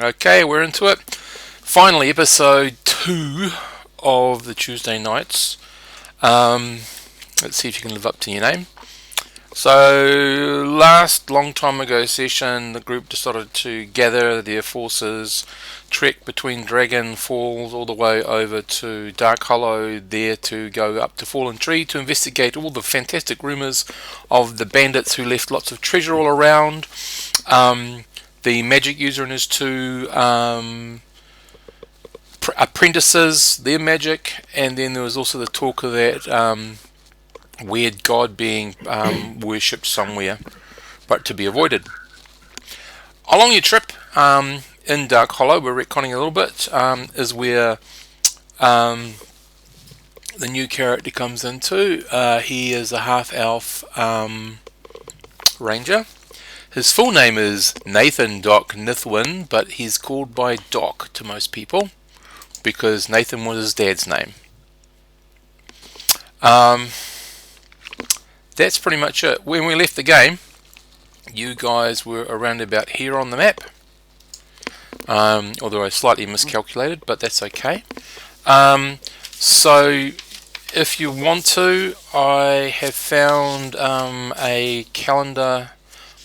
Okay, we're into it. Finally, episode 2 of the Tuesday nights. Let's see if you can live up to your name. So, last long time ago session, the group decided to gather their forces, trek between Dragon Falls all the way over to Dark Hollow, there to go up to Fallen Tree to investigate all the fantastic rumours of the bandits who left lots of treasure all around. The magic user and his two apprentices, their magic, and then there was also the talk of that weird god being worshipped somewhere, but to be avoided. Along your trip in Dark Hollow, we're retconning a little bit, is where the new character comes into. He is a half-elf ranger. His full name is Nathan Doc Nithwin, but he's called by Doc to most people because Nathan was his dad's name. That's pretty much it. When we left the game, you guys were around about here on the map, although I slightly miscalculated, but that's okay. So if you want to, I have found a calendar.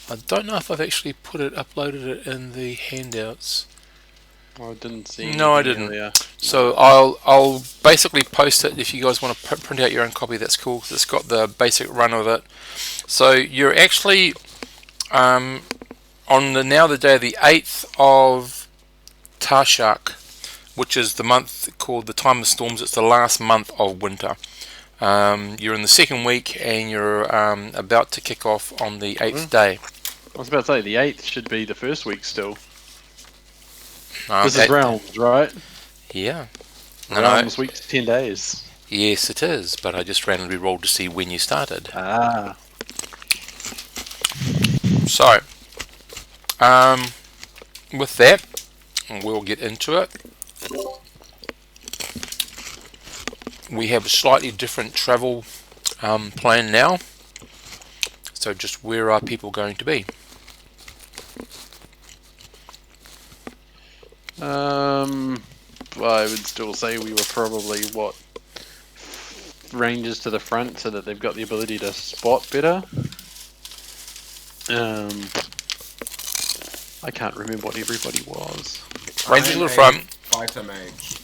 I don't know if I've actually uploaded it in the handouts. I didn't see. No, I didn't. Earlier. So I'll basically post it. If you guys want to print out your own copy, that's cool. Cause it's got the basic run of it. So you're actually on the day of the 8th of Tarshak, which is the month called the Time of Storms. It's the last month of winter. You're in the second week, and you're about to kick off on the 8th day. I was about to say the 8th should be the first week still. This is Realms, right? Yeah. Realms week's 10 days. Yes, it is, but I just randomly rolled to see when you started. Ah. So, with that, we'll get into it. We have a slightly different travel plan now. So just where are people going to be? I would still say we were probably, rangers to the front so that they've got the ability to spot better. I can't remember what everybody was. Rangers to the front. Fighter mage.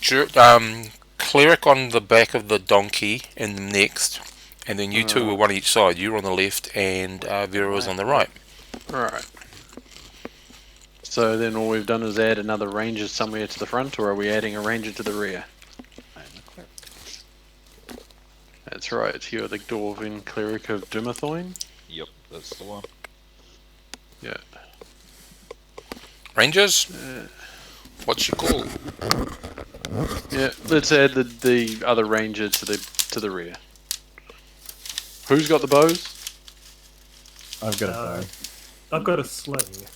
Cleric on the back of the donkey in the next. And then you two were one each side. You were on the left and Vera was on the right. Alright. So then all we've done is add another ranger somewhere to the front, or are we adding a ranger to the rear? That's right, you're the Dwarven Cleric of Dumathoin? Yep, that's the one. Yeah. Rangers? What's your call? Yeah, let's add the other ranger to the rear. Who's got the bows? I've got a bow. I've got a sling.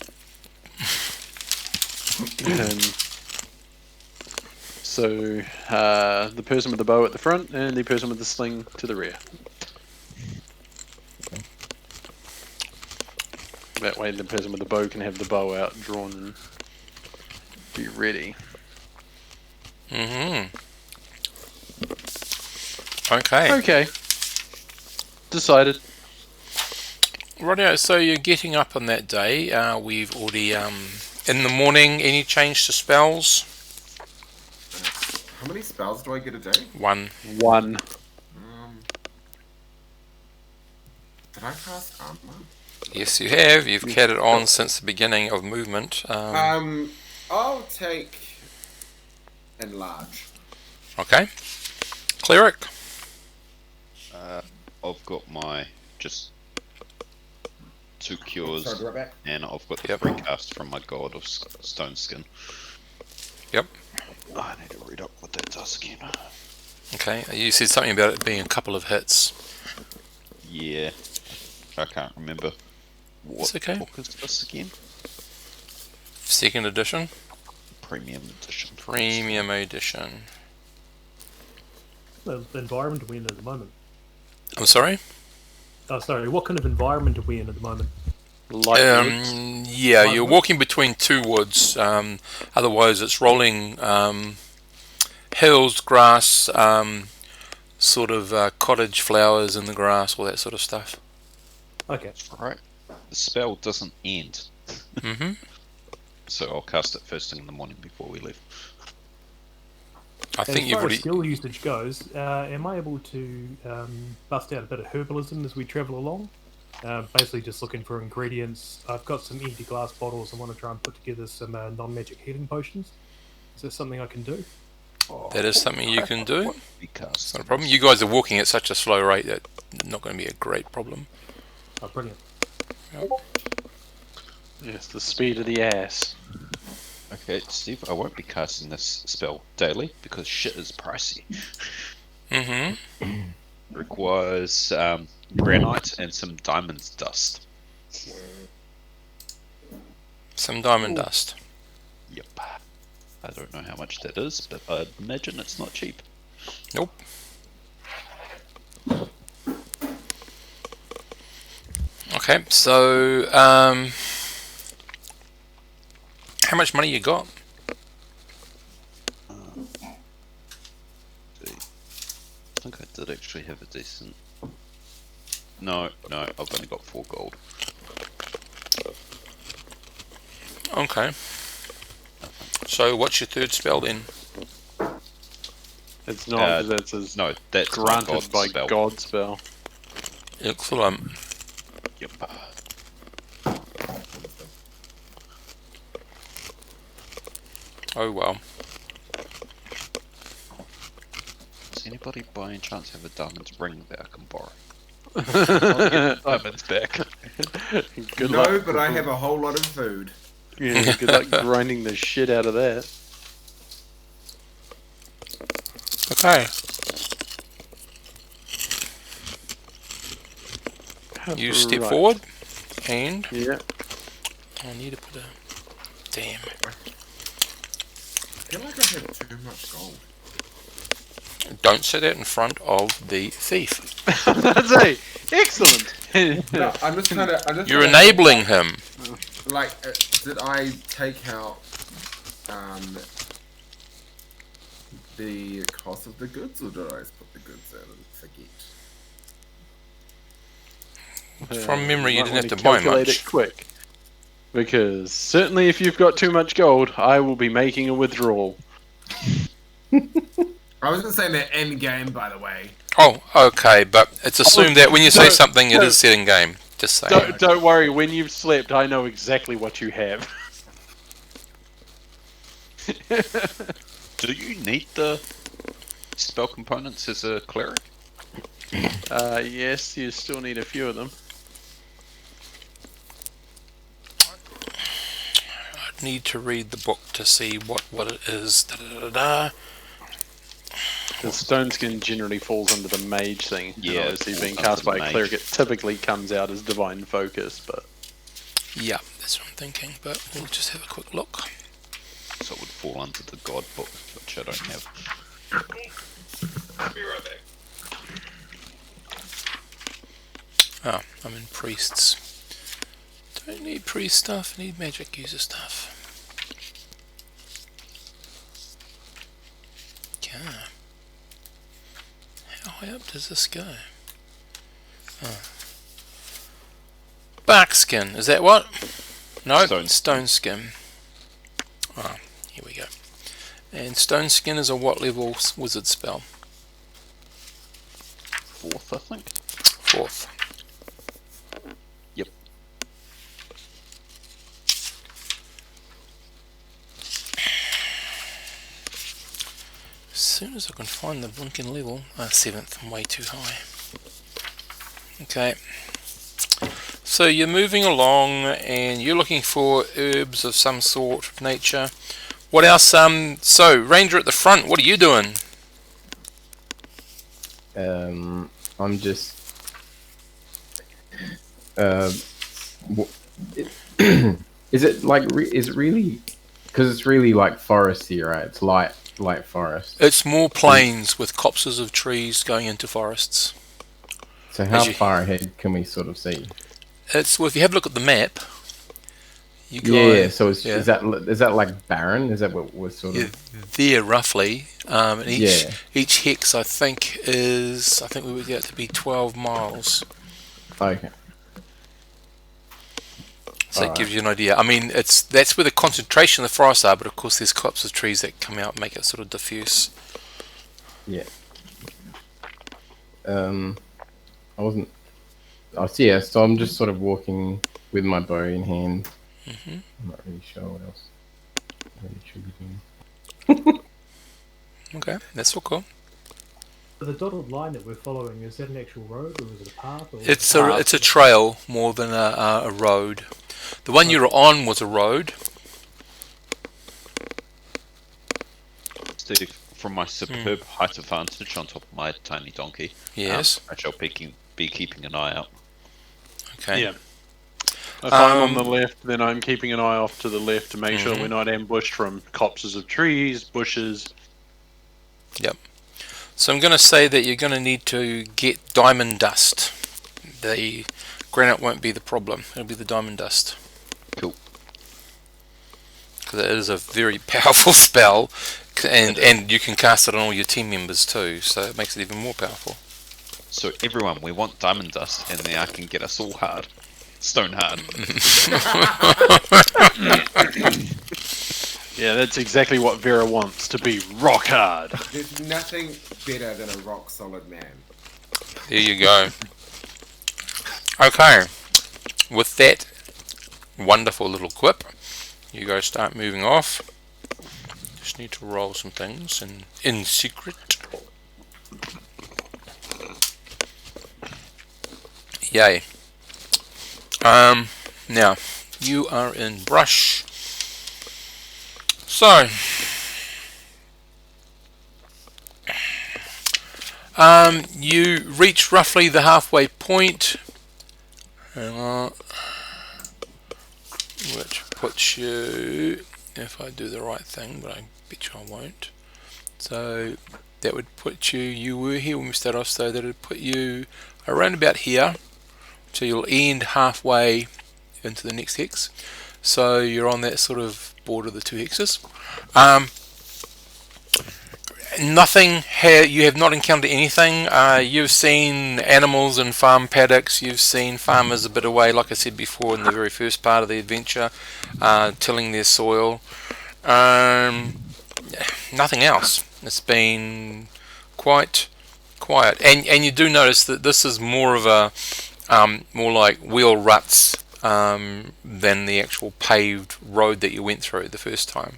So, the person with the bow at the front and the person with the sling to the rear. That way the person with the bow can have the bow out, drawn, and be ready. Okay. Okay. Decided. Rightio, so you're getting up on that day. We've already, in the morning, any change to spells? How many spells do I get a day? One. Did I cast armor? Yes, you have. You've had it on since the beginning of movement. I'll take enlarge. Okay. Cleric? I've got my just 2 cures, Sorry, be right back. and I've got the free cast from my God of Stone Skin. Yep. I need to read up what that does again. Okay, you said something about it being a couple of hits. Yeah, I can't remember. It's okay. What book is this again? 2nd edition? Premium edition. Premium edition. The environment we're in at the moment. I'm sorry? Oh, sorry. What kind of environment are we in at the moment? Light woods. Yeah, you're walking between two woods. Otherwise, it's rolling hills, grass, sort of cottage flowers in the grass, all that sort of stuff. Okay. Right. The spell doesn't end, hmm so I'll cast it first thing in the morning before we leave. I And think as you've far as already. skill usage goes, am I able to bust out a bit of herbalism as we travel along? Basically, just looking for ingredients. I've got some empty glass bottles. I want to try and put together some non-magic healing potions. Is that something I can do? That is something you can do. We It's cast. not a problem. You guys are walking at such a slow rate that not going to be a great problem. Oh, brilliant. Yes, the speed of the ass. Okay, Steve, I won't be casting this spell daily because shit is pricey. hmm Requires granite and some diamond dust. Some diamond dust. Yep. I don't know how much that is, but I'd imagine it's not cheap. Nope. Okay, so how much money you got? I think I did actually have a decent. No, I've only got 4 gold. Okay. So what's your third spell then? It's not, that's his No, that's granted God's by spell. God spell. Excellent. Yep. Oh well. Does anybody by any chance have a diamond ring that I can borrow? I'll get the diamonds back. Good No, luck. but I have a whole lot of food. Yeah, good luck grinding the shit out of that. Okay. You step Right. forward, and Yeah. I need to put a. Damn. I feel like I have too much gold. Don't say that in front of the thief. That's it. Excellent. No, I'm just trying to. You're enabling him. Like, did I take out the cost of the goods, or did I just put the goods in and forget? From memory, you might didn't wanna have to buy calculate much. it quick. Because certainly if you've got too much gold, I will be making a withdrawal. I was gonna say in the end game, by the way. Oh, okay, but it's assumed that when you say don't- something, it don't- is set in game. Just saying. Don't worry, when you've slept, I know exactly what you have. Do you need the spell components as a cleric? Yes, you still need a few of them. I'd need to read the book to see what it is. Da-da-da-da. The stone skin generally falls under the mage thing. And Yeah, obviously it being falls cast under by the a mage. cleric, it typically comes out as divine focus, but Yeah, that's what I'm thinking, but we'll just have a quick look. So it would fall under the god book, which I don't have. Be right back. Oh, I'm in priests. Don't need priest stuff, I need magic user stuff. Okay. How high up does this go? Oh. Bark skin, is that what? No, stone skin. Ah, here we go. And stone skin is a what level wizard spell? 4th, I think. 4th. Yep. As soon as I can find the blinking level. 7th, I'm way too high. Okay. So you're moving along and you're looking for herbs of some sort of nature. What else? So, Ranger at the front, what are you doing? I'm just. Is it like? Is it really? Because it's really like foresty, right? It's light forest. It's more plains with copses of trees going into forests. So how As you- far ahead can we sort of see? Well, if you have a look at the map, You Yeah. guys, So is yeah, is that like barren? Is that what we're sort yeah, of? there roughly. And Yeah. each hex I think we would get it to be 12 miles. Okay. So it Alright. gives you an idea. I mean, that's where the concentration of the forests are, but of course there's copses of trees that come out and make it sort of diffuse. Yeah. I wasn't. Oh, so yeah. So I'm just sort of walking with my bow in hand. I'm not really sure what else I really should be doing. Okay, that's all cool. The dotted line that we're following, is that an actual road or is it a path? Or It's a trail more than a road. The one you were on was a road. Steve, from my superb height advantage on top of my tiny donkey, Yes. I shall be keeping an eye out. Okay. Yeah. If I'm on the left, then I'm keeping an eye off to the left to make sure we're not ambushed from copses of trees, bushes. Yep. So I'm going to say that you're going to need to get diamond dust. The granite won't be the problem. It'll be the diamond dust. Cool. Because it is a very powerful spell, and you can cast it on all your team members too, so it makes it even more powerful. So everyone, we want diamond dust, and then I can get us all hard, stone hard. Yeah, that's exactly what Vera wants, to be rock hard. There's nothing better than a rock solid man. There you go. Okay. With that wonderful little quip, you guys start moving off. Just need to roll some things in secret. Yay. Now, you are in brush. So, you reach roughly the halfway point, which puts you, if I do the right thing, but I bet you I won't. So that would put you were here when we started off, so that would put you around about here. So you'll end halfway into the next hex. So you're on that sort of border of the two hexes. You have not encountered anything. You've seen animals in farm paddocks. You've seen farmers a bit away, like I said before in the very first part of the adventure, tilling their soil. Nothing else. It's been quite quiet, and you do notice that this is more of a more like wheel ruts than the actual paved road that you went through the first time.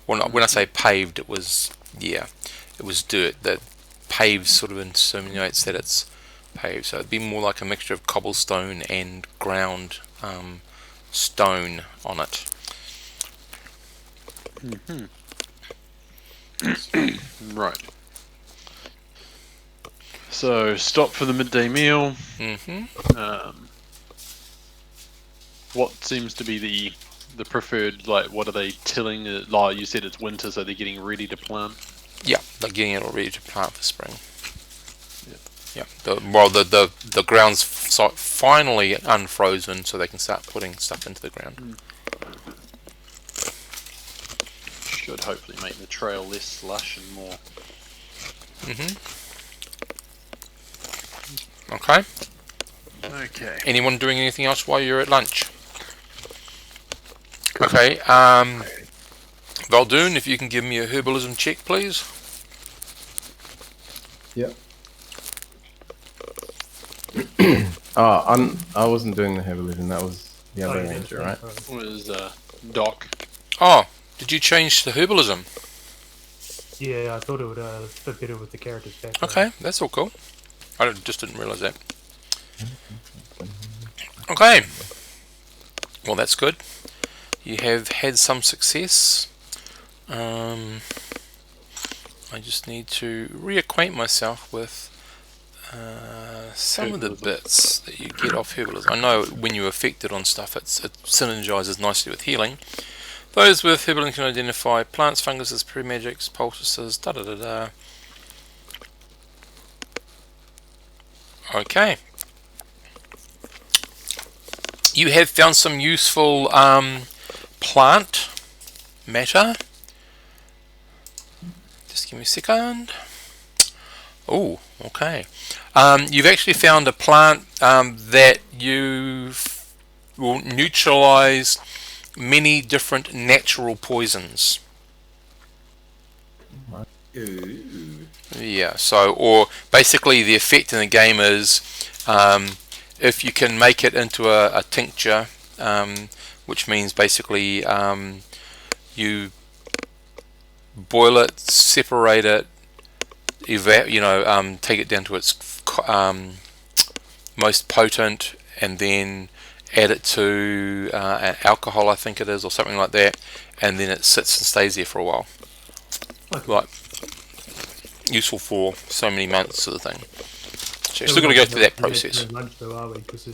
Well, when I say paved, it was dirt. That paved sort of insinuates that it's paved, so it'd be more like a mixture of cobblestone and ground stone on it. Right. So, stop for the midday meal. What seems to be the preferred, like, what are they tilling? Like you said, it's winter, so they're getting ready to plant. Yeah, they're getting it all ready to plant for spring. Yeah. The ground's finally unfrozen, so they can start putting stuff into the ground. Should hopefully make the trail less slush and more. Okay. Okay. Anyone doing anything else while you're at lunch? Okay. Valdoon, if you can give me a herbalism check, please. Yep. I wasn't doing the herbalism. That was the other you ranger, did, right? Was Doc. Oh, did you change to herbalism? Yeah, I thought it would fit better with the character's background. Okay, that's all cool. I just didn't realise that. Okay. Well, that's good. You have had some success. I just need to reacquaint myself with some of the bits that you get off herbalism. I know when you're affected on stuff, it synergizes nicely with healing. Those with herbalism can identify plants, funguses, pre-magics, poultices, da-da-da-da. Okay. You have found some useful plant matter. Just give me a second. Oh, okay. You've actually found a plant that will neutralize many different natural poisons. Ooh. Yeah, so, or basically the effect in the game is if you can make it into a tincture, which means basically you boil it, separate it, take it down to its most potent, and then add it to an alcohol, I think it is, or something like that, and then it sits and stays there for a while. Okay. Right. Useful for so many months, sort of thing. So you're still going to go through that process. Lunch though, are we? Because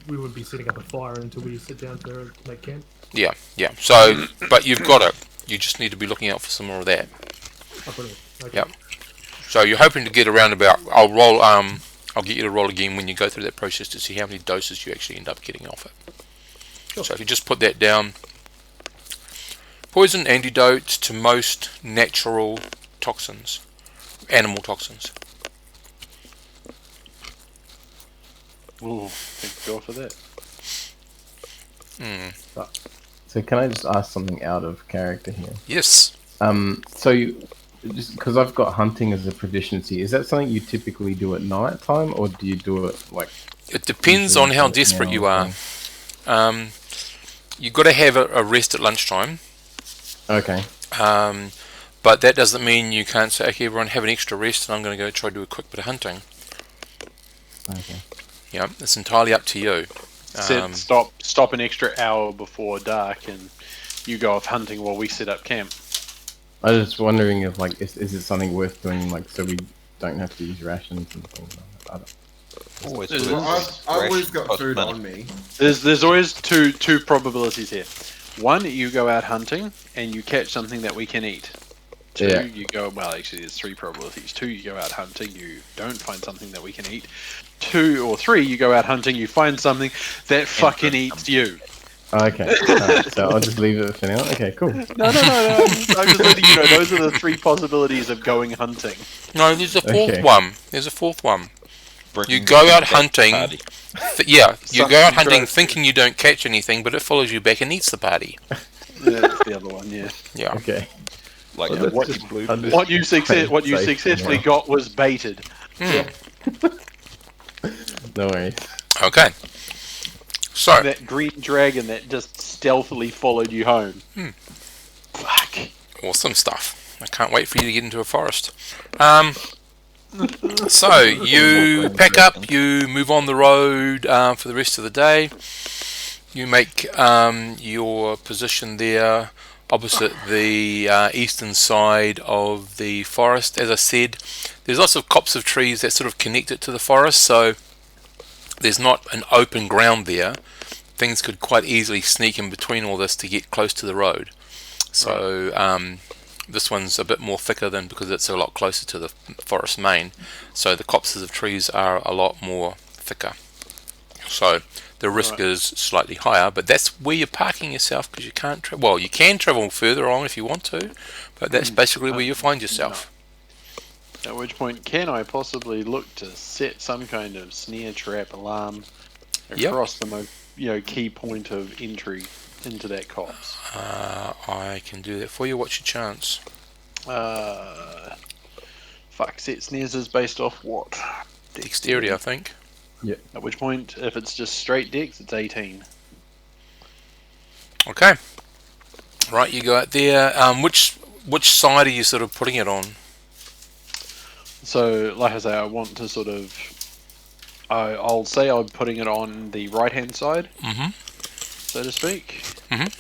we wouldn't be setting up a fire until we sit down to make camp. Yeah. So, but you've got it. You just need to be looking out for some more of that. Oh, brilliant. Okay. Yeah. So you're hoping to get around about. I'll get you to roll again when you go through that process to see how many doses you actually end up getting off it. Sure. So if you just put that down, poison antidotes to most natural toxins, animal toxins. Ooh, thank God for that. So can I just ask something out of character here? Yes. Just because I've got hunting as a proficiency, is that something you typically do at night time, or do you do it like? It depends on how desperate you are. You've got to have a rest at lunchtime. Okay. But that doesn't mean you can't say, okay, everyone have an extra rest and I'm going to go try to do a quick bit of hunting. Okay. Yeah, it's entirely up to you. Stop an extra hour before dark and you go off hunting while we set up camp. I was just wondering if, like, is it something worth doing, like, so we don't have to use rations and things like that? Always Well, good. Well, I've always got Cost food money. on me. There's always two probabilities here. One, you go out hunting and you catch something that we can eat. Two, Yeah. you go, well, actually, there's three probabilities. Two, you go out hunting, you don't find something that we can eat. Two or three, you go out hunting, you find something that fucking eats you. Okay. Alright, so I'll just leave it for now. Okay, cool. No. I'm just letting you know, those are the three possibilities of going hunting. No, there's a fourth Okay. one. There's a fourth one. Bring You go out back hunting. party. You go out hunting Right. thinking you don't catch anything, but it follows you back and eats the party. Yeah, that's the other one, yeah. Yeah. Okay. Like Well, what that's you just blew. What you Safe successfully now. got was baited. No worries. Okay. So, That green dragon that just stealthily followed you home. Fuck. awesome stuff. I can't wait for you to get into a forest. So, you pack up, you move on the road for the rest of the day. You make your position there opposite the eastern side of the forest. As I said, there's lots of copse of trees that sort of connect it to the forest, so there's not an open ground there. Things could quite easily sneak in between all this to get close to the road. So this one's a bit more thicker than because it's a lot closer to the forest main. So the copses of trees are a lot more thicker. So the risk is slightly higher, but that's where you're parking yourself because you can't well, you can travel further on if you want to, but that's basically where you find yourself. At which point, can I possibly look to set some kind of snare trap alarm across the key point of entry into that copse? I can do that for you. What's your chance? Set snares is based off what? Dexterity, I think. At which point, if it's just straight dex, it's 18. Okay. Right, you go out there. Which side are you sort of putting it on? So, like I say, I want to sort of... I'll say I'm putting it on the right-hand side, so to speak.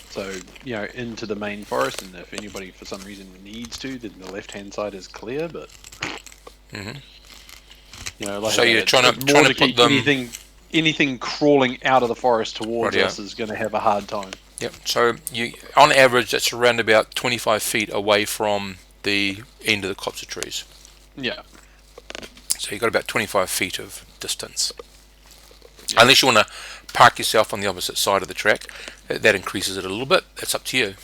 So, into the main forest, and if anybody for some reason needs to, then the left-hand side is clear, but... So you're trying to put keep them... anything crawling out of the forest towards Rightio. us is going to have a hard time. Yep. So you, on average, that's around about 25 feet away from the end of the copse of trees. Yeah. So you've got about 25 feet of distance. Unless you want to park yourself on the opposite side of the track. That increases it a little bit. That's up to you.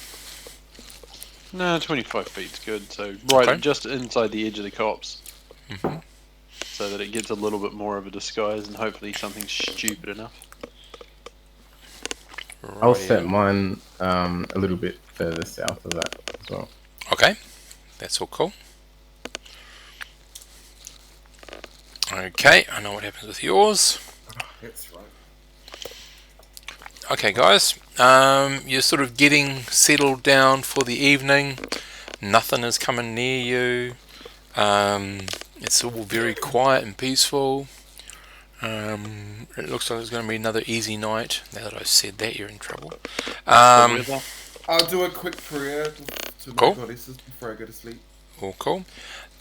No, 25 feet's good. So right, Okay. just inside the edge of the copse, Mm-hmm. so that it gets a little bit more of a disguise, and hopefully something stupid enough. I'll set mine a little bit further south of that as well. Okay, that's all cool. Okay, I know what happens with yours. That's right. Okay, guys, you're sort of getting settled down for the evening. Nothing is coming near you. It's all very quiet and peaceful. It looks like it's going to be another easy night. Now that I've said that, you're in trouble. I'll do a quick prayer to my Cool. goddesses before I go to sleep. All cool.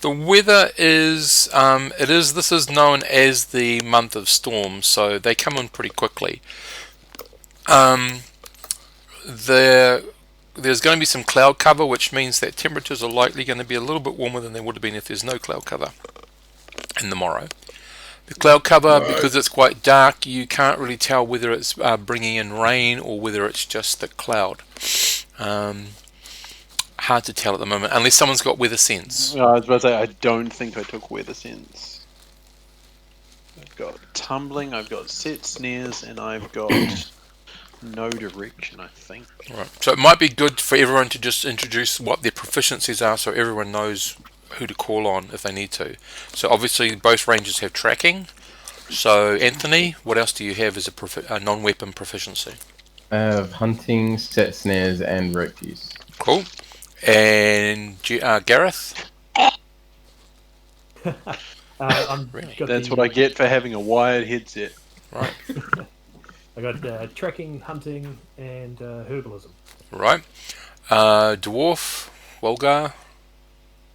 The weather is, this is known as the month of storms, so they come in pretty quickly. There's going to be some cloud cover, which means that temperatures are likely going to be a little bit warmer than they would have been if there's no cloud cover in the morrow. The cloud cover, because it's quite dark, you can't really tell whether it's bringing in rain or whether it's just the cloud. Hard to tell at the moment, unless someone's got weather sense. I was about to say, I don't think I took weather sense. I've got tumbling, I've got set snares, and I've got no direction, I think. Right. So it might be good for everyone to just introduce what their proficiencies are, so everyone knows who to call on if they need to. So obviously both ranges have tracking. So Anthony, what else do you have as a non-weapon proficiency? I have hunting, set snares, and rope use. Cool. And Gareth? Really? That's what I get for having a wired headset. Right. I got tracking, hunting, and herbalism. Right. Dwarf, Wolgar.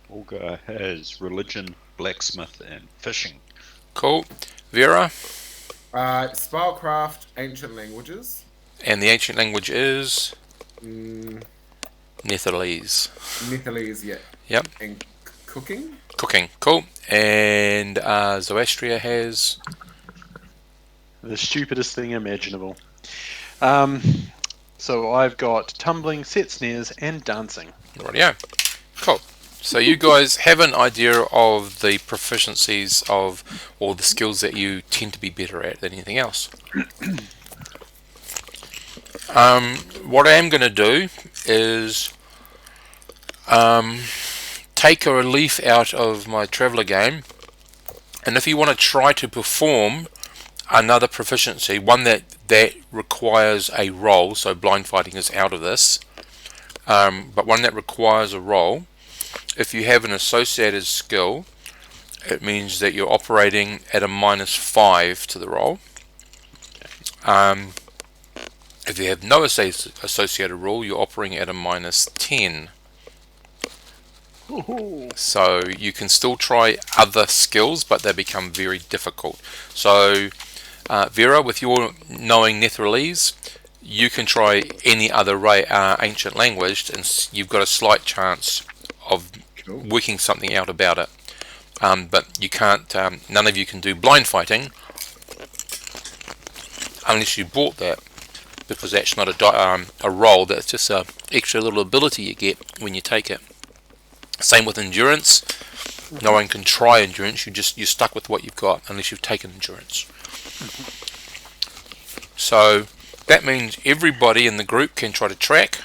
Olga has religion, blacksmith, and fishing. Cool. Vera. Spellcraft, ancient languages. And the ancient language is Mm, Netherese. Nepalese, yeah. Yep. And cooking. Cooking. Cool. And Zoastria has The stupidest thing imaginable. So I've got tumbling, set snares, and dancing. Rightio. Cool. So you guys have an idea of the proficiencies of, or the skills that you tend to be better at than anything else. What I am going to do is take a leaf out of my Traveller game, and if you want to try to perform another proficiency, one that requires a roll, so blind fighting is out of this, but one that requires a roll, if you have an associated skill, it means that you're operating at a -5 to the roll. If you have no associated roll, you're operating at a -10. So you can still try other skills, but they become very difficult. So Vera, with your knowing Netherese, you can try any other ancient language, and you've got a slight chance of working something out about it. But you can't. None of you can do blind fighting unless you bought that, because that's not a roll. That's just a extra little ability you get when you take it. Same with endurance. No one can try endurance. You're stuck with what you've got unless you've taken endurance. So that means everybody in the group can try to track.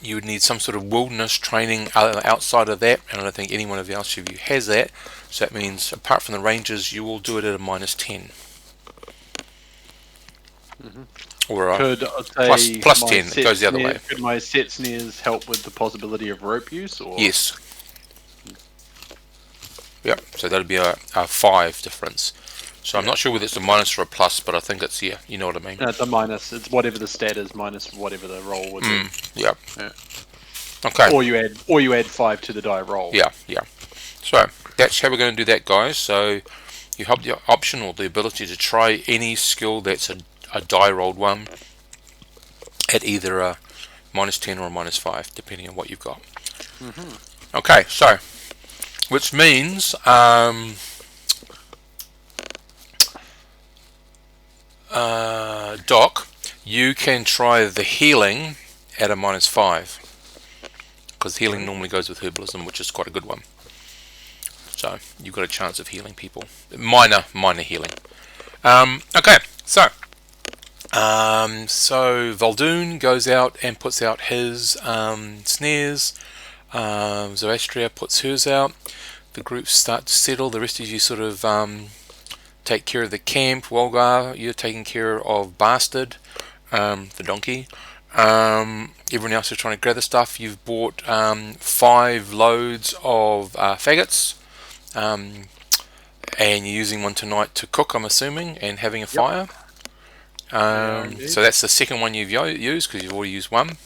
You would need some sort of wilderness training outside of that, and I don't think anyone else of you has that. So that means, apart from the rangers, you will do it at a -10. Or a Could plus 10. It goes the other way. Could my set snares help with the possibility of rope use? Or? Yes. Yep. So that'd be a 5 difference. So I'm not sure whether it's a minus or a plus, but I think it's, yeah, you know what I mean. No, it's a minus. It's whatever the stat is minus whatever the roll would be. Yep. Yeah. Okay. Or you add 5 to the die roll. Yeah. So that's how we're going to do that, guys. So you have the option or the ability to try any skill that's a die rolled one at either a -10 or a -5, depending on what you've got. Okay, so which means Doc, you can try the healing at a -5. Because healing normally goes with herbalism, which is quite a good one. So, you've got a chance of healing people. Minor healing. Okay, so Valdoon goes out and puts out his snares. Zoastria puts hers out. The groups start to settle. The rest of you sort of take care of the camp. Wolgar, you're taking care of Bastard, the donkey. Everyone else is trying to gather stuff. You've bought 5 loads of faggots. And you're using one tonight to cook, I'm assuming, and having a fire. So that's the second one you've used, because you've already used one.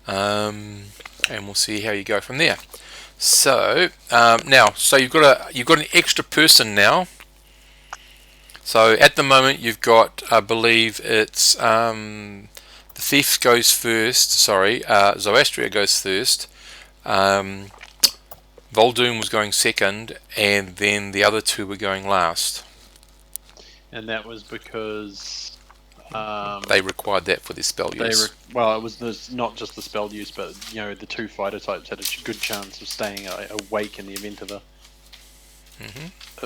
And we'll see how you go from there. So now, so you've got an extra person now. So at the moment you've got, I believe it's the thief goes first. Sorry, Zoastria goes first. Voldoon was going second, and then the other 2 were going last. And that was because They required that for their spell use. Well, it was not just the spell use, but the 2 fighter types had a good chance of staying awake in the event of a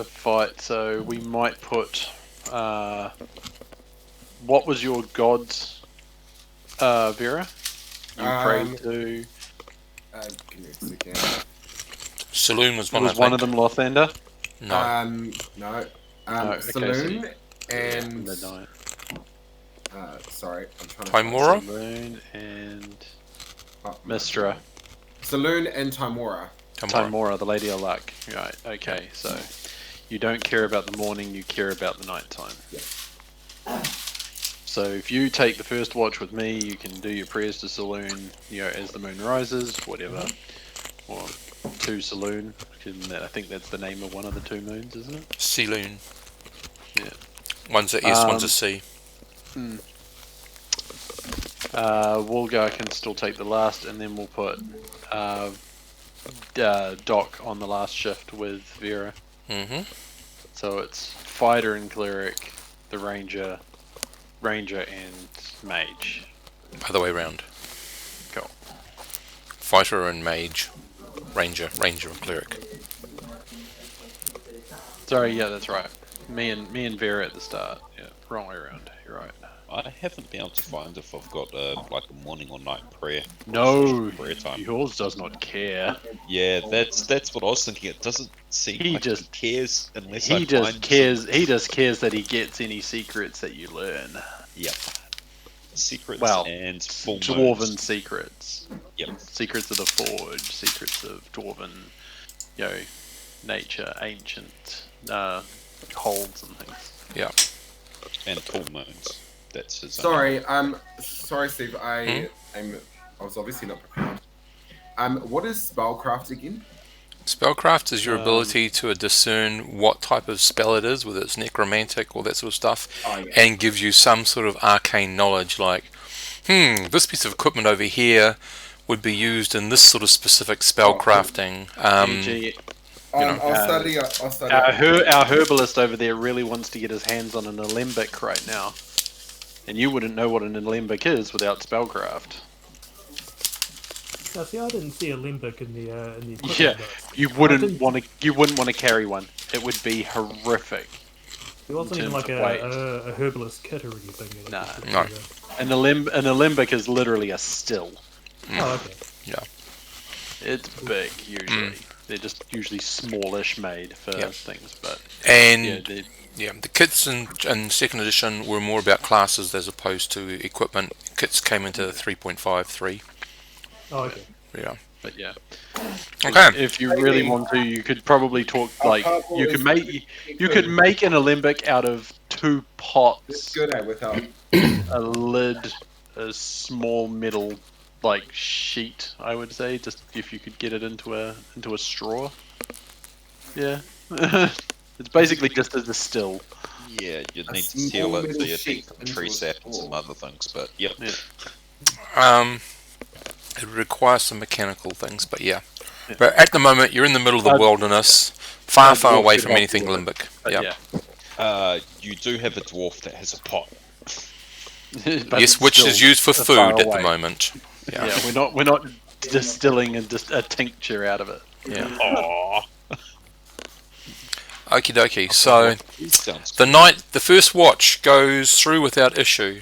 fight. So we might put. What was your god's, Vera? You prayed to. Give me a second. Saloon was one. Was one of them Lothander? No. No. okay, Saloon so and. Midnight. Sorry, I'm trying to. Timora? Saloon and Oh, Mistra. Saloon and Timora. Timora, the Lady of Luck. Right, okay, so you don't care about the morning, you care about the night time. Yeah. So if you take the first watch with me, you can do your prayers to Saloon, as the moon rises, whatever. Or to Saloon, I think that's the name of one of the 2 moons, isn't it? Sealoon. Yeah. One's a S, one's a C. Wolgar can still take the last, and then we'll put Doc on the last shift with Vera. So it's fighter and cleric, the ranger and mage. Other way round. Cool. Fighter and mage. Ranger and cleric. Sorry, yeah, that's right. Me and Vera at the start. Yeah, wrong way around. You're right. I haven't been able to find if I've got like a morning or night prayer. No, Prayer time. yours does not care. Yeah, that's what I was thinking. It doesn't seem He like just- he cares unless He I just find cares. He just cares that he gets any secrets that you learn. Yep. Secrets Well, and full Dwarven moons. secrets. Yep. Secrets of the Forge. Secrets of Dwarven, nature, ancient holds and things. Yeah. And full moons. That's his. Sorry, Steve. I was obviously not prepared. What is spellcraft again? Spellcraft is your ability to discern what type of spell it is, whether it's necromantic or that sort of stuff, and gives you some sort of arcane knowledge, like, this piece of equipment over here would be used in this sort of specific spell crafting. E.g., I'll study. our herbalist over there really wants to get his hands on an alembic right now, and you wouldn't know what an alembic is without spellcraft. Now, see, I didn't see a limbic in the equipment. Yeah, though. you wouldn't want to carry one. It would be horrific. It wasn't even terms like of weight. a herbalist kit or anything. Nah. No. An alembic is literally a still. Oh, okay. Yeah. It's big usually. They're just usually smallish made for Yep. things, but And yeah, the kits in second edition were more about classes as opposed to equipment. Kits came into 3.53. Oh, okay. Yeah. but yeah. Okay. If you really want to, you could probably talk like you could make an alembic out of 2 pots, It's good without. a lid, a small metal sheet. I would say, just if you could get it into a straw. Yeah, it's basically just a distill. Yeah, you'd A need to small seal it little so you sheet think into tree a sap and straw. some other things, but yep. Yeah. It requires some mechanical things, but yeah. But at the moment, you're in the middle of the wilderness, far Dwarves away could from help anything you with it, limbic. But Yeah. yeah. You do have a dwarf that has a pot. But Yes, it's which is still used for far food at the away. moment. Yeah, Yeah. we're not distilling a tincture out of it. Yeah. Aww. Okie dokie. So Sounds the first watch goes through without issue.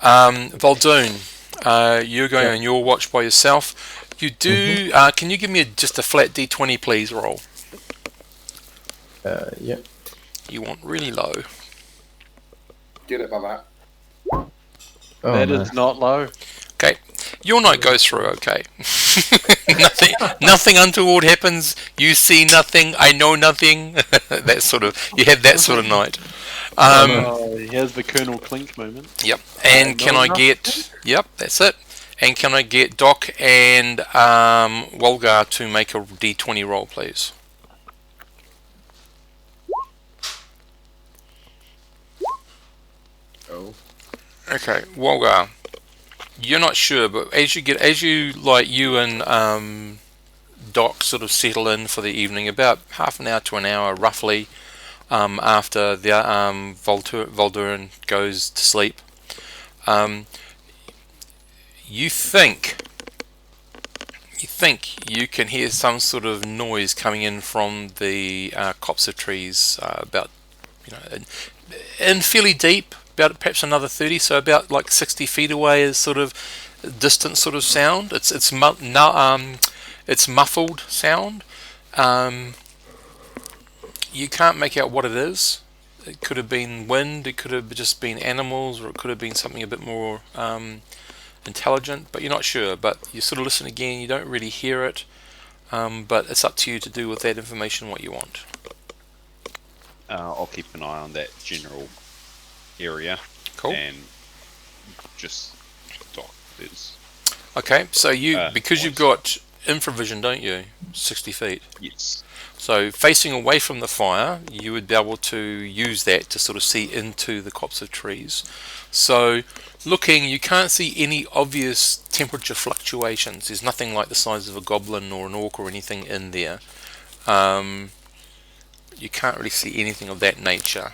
Voldoon, you're going on your watch by yourself. You do. Can you give me just a flat D20, please? Roll. Yeah. You want really low. Get it by that. Oh, That no. is not low. Okay, your night goes through. Okay, nothing untoward happens. You see nothing. I know nothing. That sort of. You have that sort of night. He has the Colonel Clink moment. Yep. And can I get? Yep, that's it. And can I get Doc and Wolgar to make a D20 roll, please? Oh. Okay, Wolgar. You're not sure, but as you and Doc sort of settle in for the evening, about half an hour to an hour, roughly, after the Voldurin goes to sleep. You think you can hear some sort of noise coming in from the copse of trees, about in fairly deep, about perhaps another 30, so about like 60 feet away is sort of distant sort of sound. It's muffled sound. You can't make out what it is. It could have been wind, it could have just been animals, or it could have been something a bit more intelligent, but you're not sure. But you sort of listen again, you don't really hear it, but it's up to you to do with that information what you want. I'll keep an eye on that general area. Cool. And just Doc is. Okay, so because you've got infravision, don't you? 60 feet. Yes. So facing away from the fire, you would be able to use that to sort of see into the copse of trees. So looking, you can't see any obvious temperature fluctuations. There's nothing like the size of a goblin or an orc or anything in there. You can't really see anything of that nature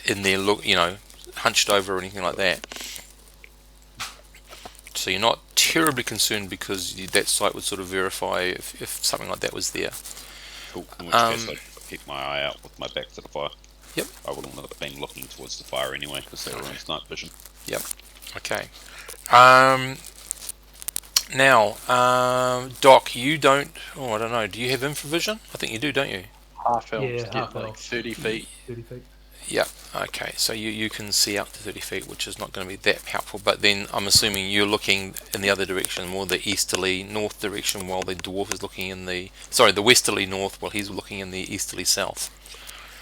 in there, hunched over or anything like that. So you're not terribly concerned because that site would sort of verify if something like that was there. Cool. In which case, I'd keep my eye out with my back to the fire. Yep. I wouldn't have been looking towards the fire anyway because they were in night vision. Yep. Okay. Now, Doc, you don't. Oh, I don't know. Do you have infravision? I think you do, don't you? Half elves Yeah, get half like elves. 30 feet. 30 feet. Yep. Okay. So you can see up to 30 feet, which is not going to be that helpful. But then I'm assuming you're looking in the other direction, more the easterly north direction, while the dwarf is looking in the westerly north, while he's looking in the easterly south.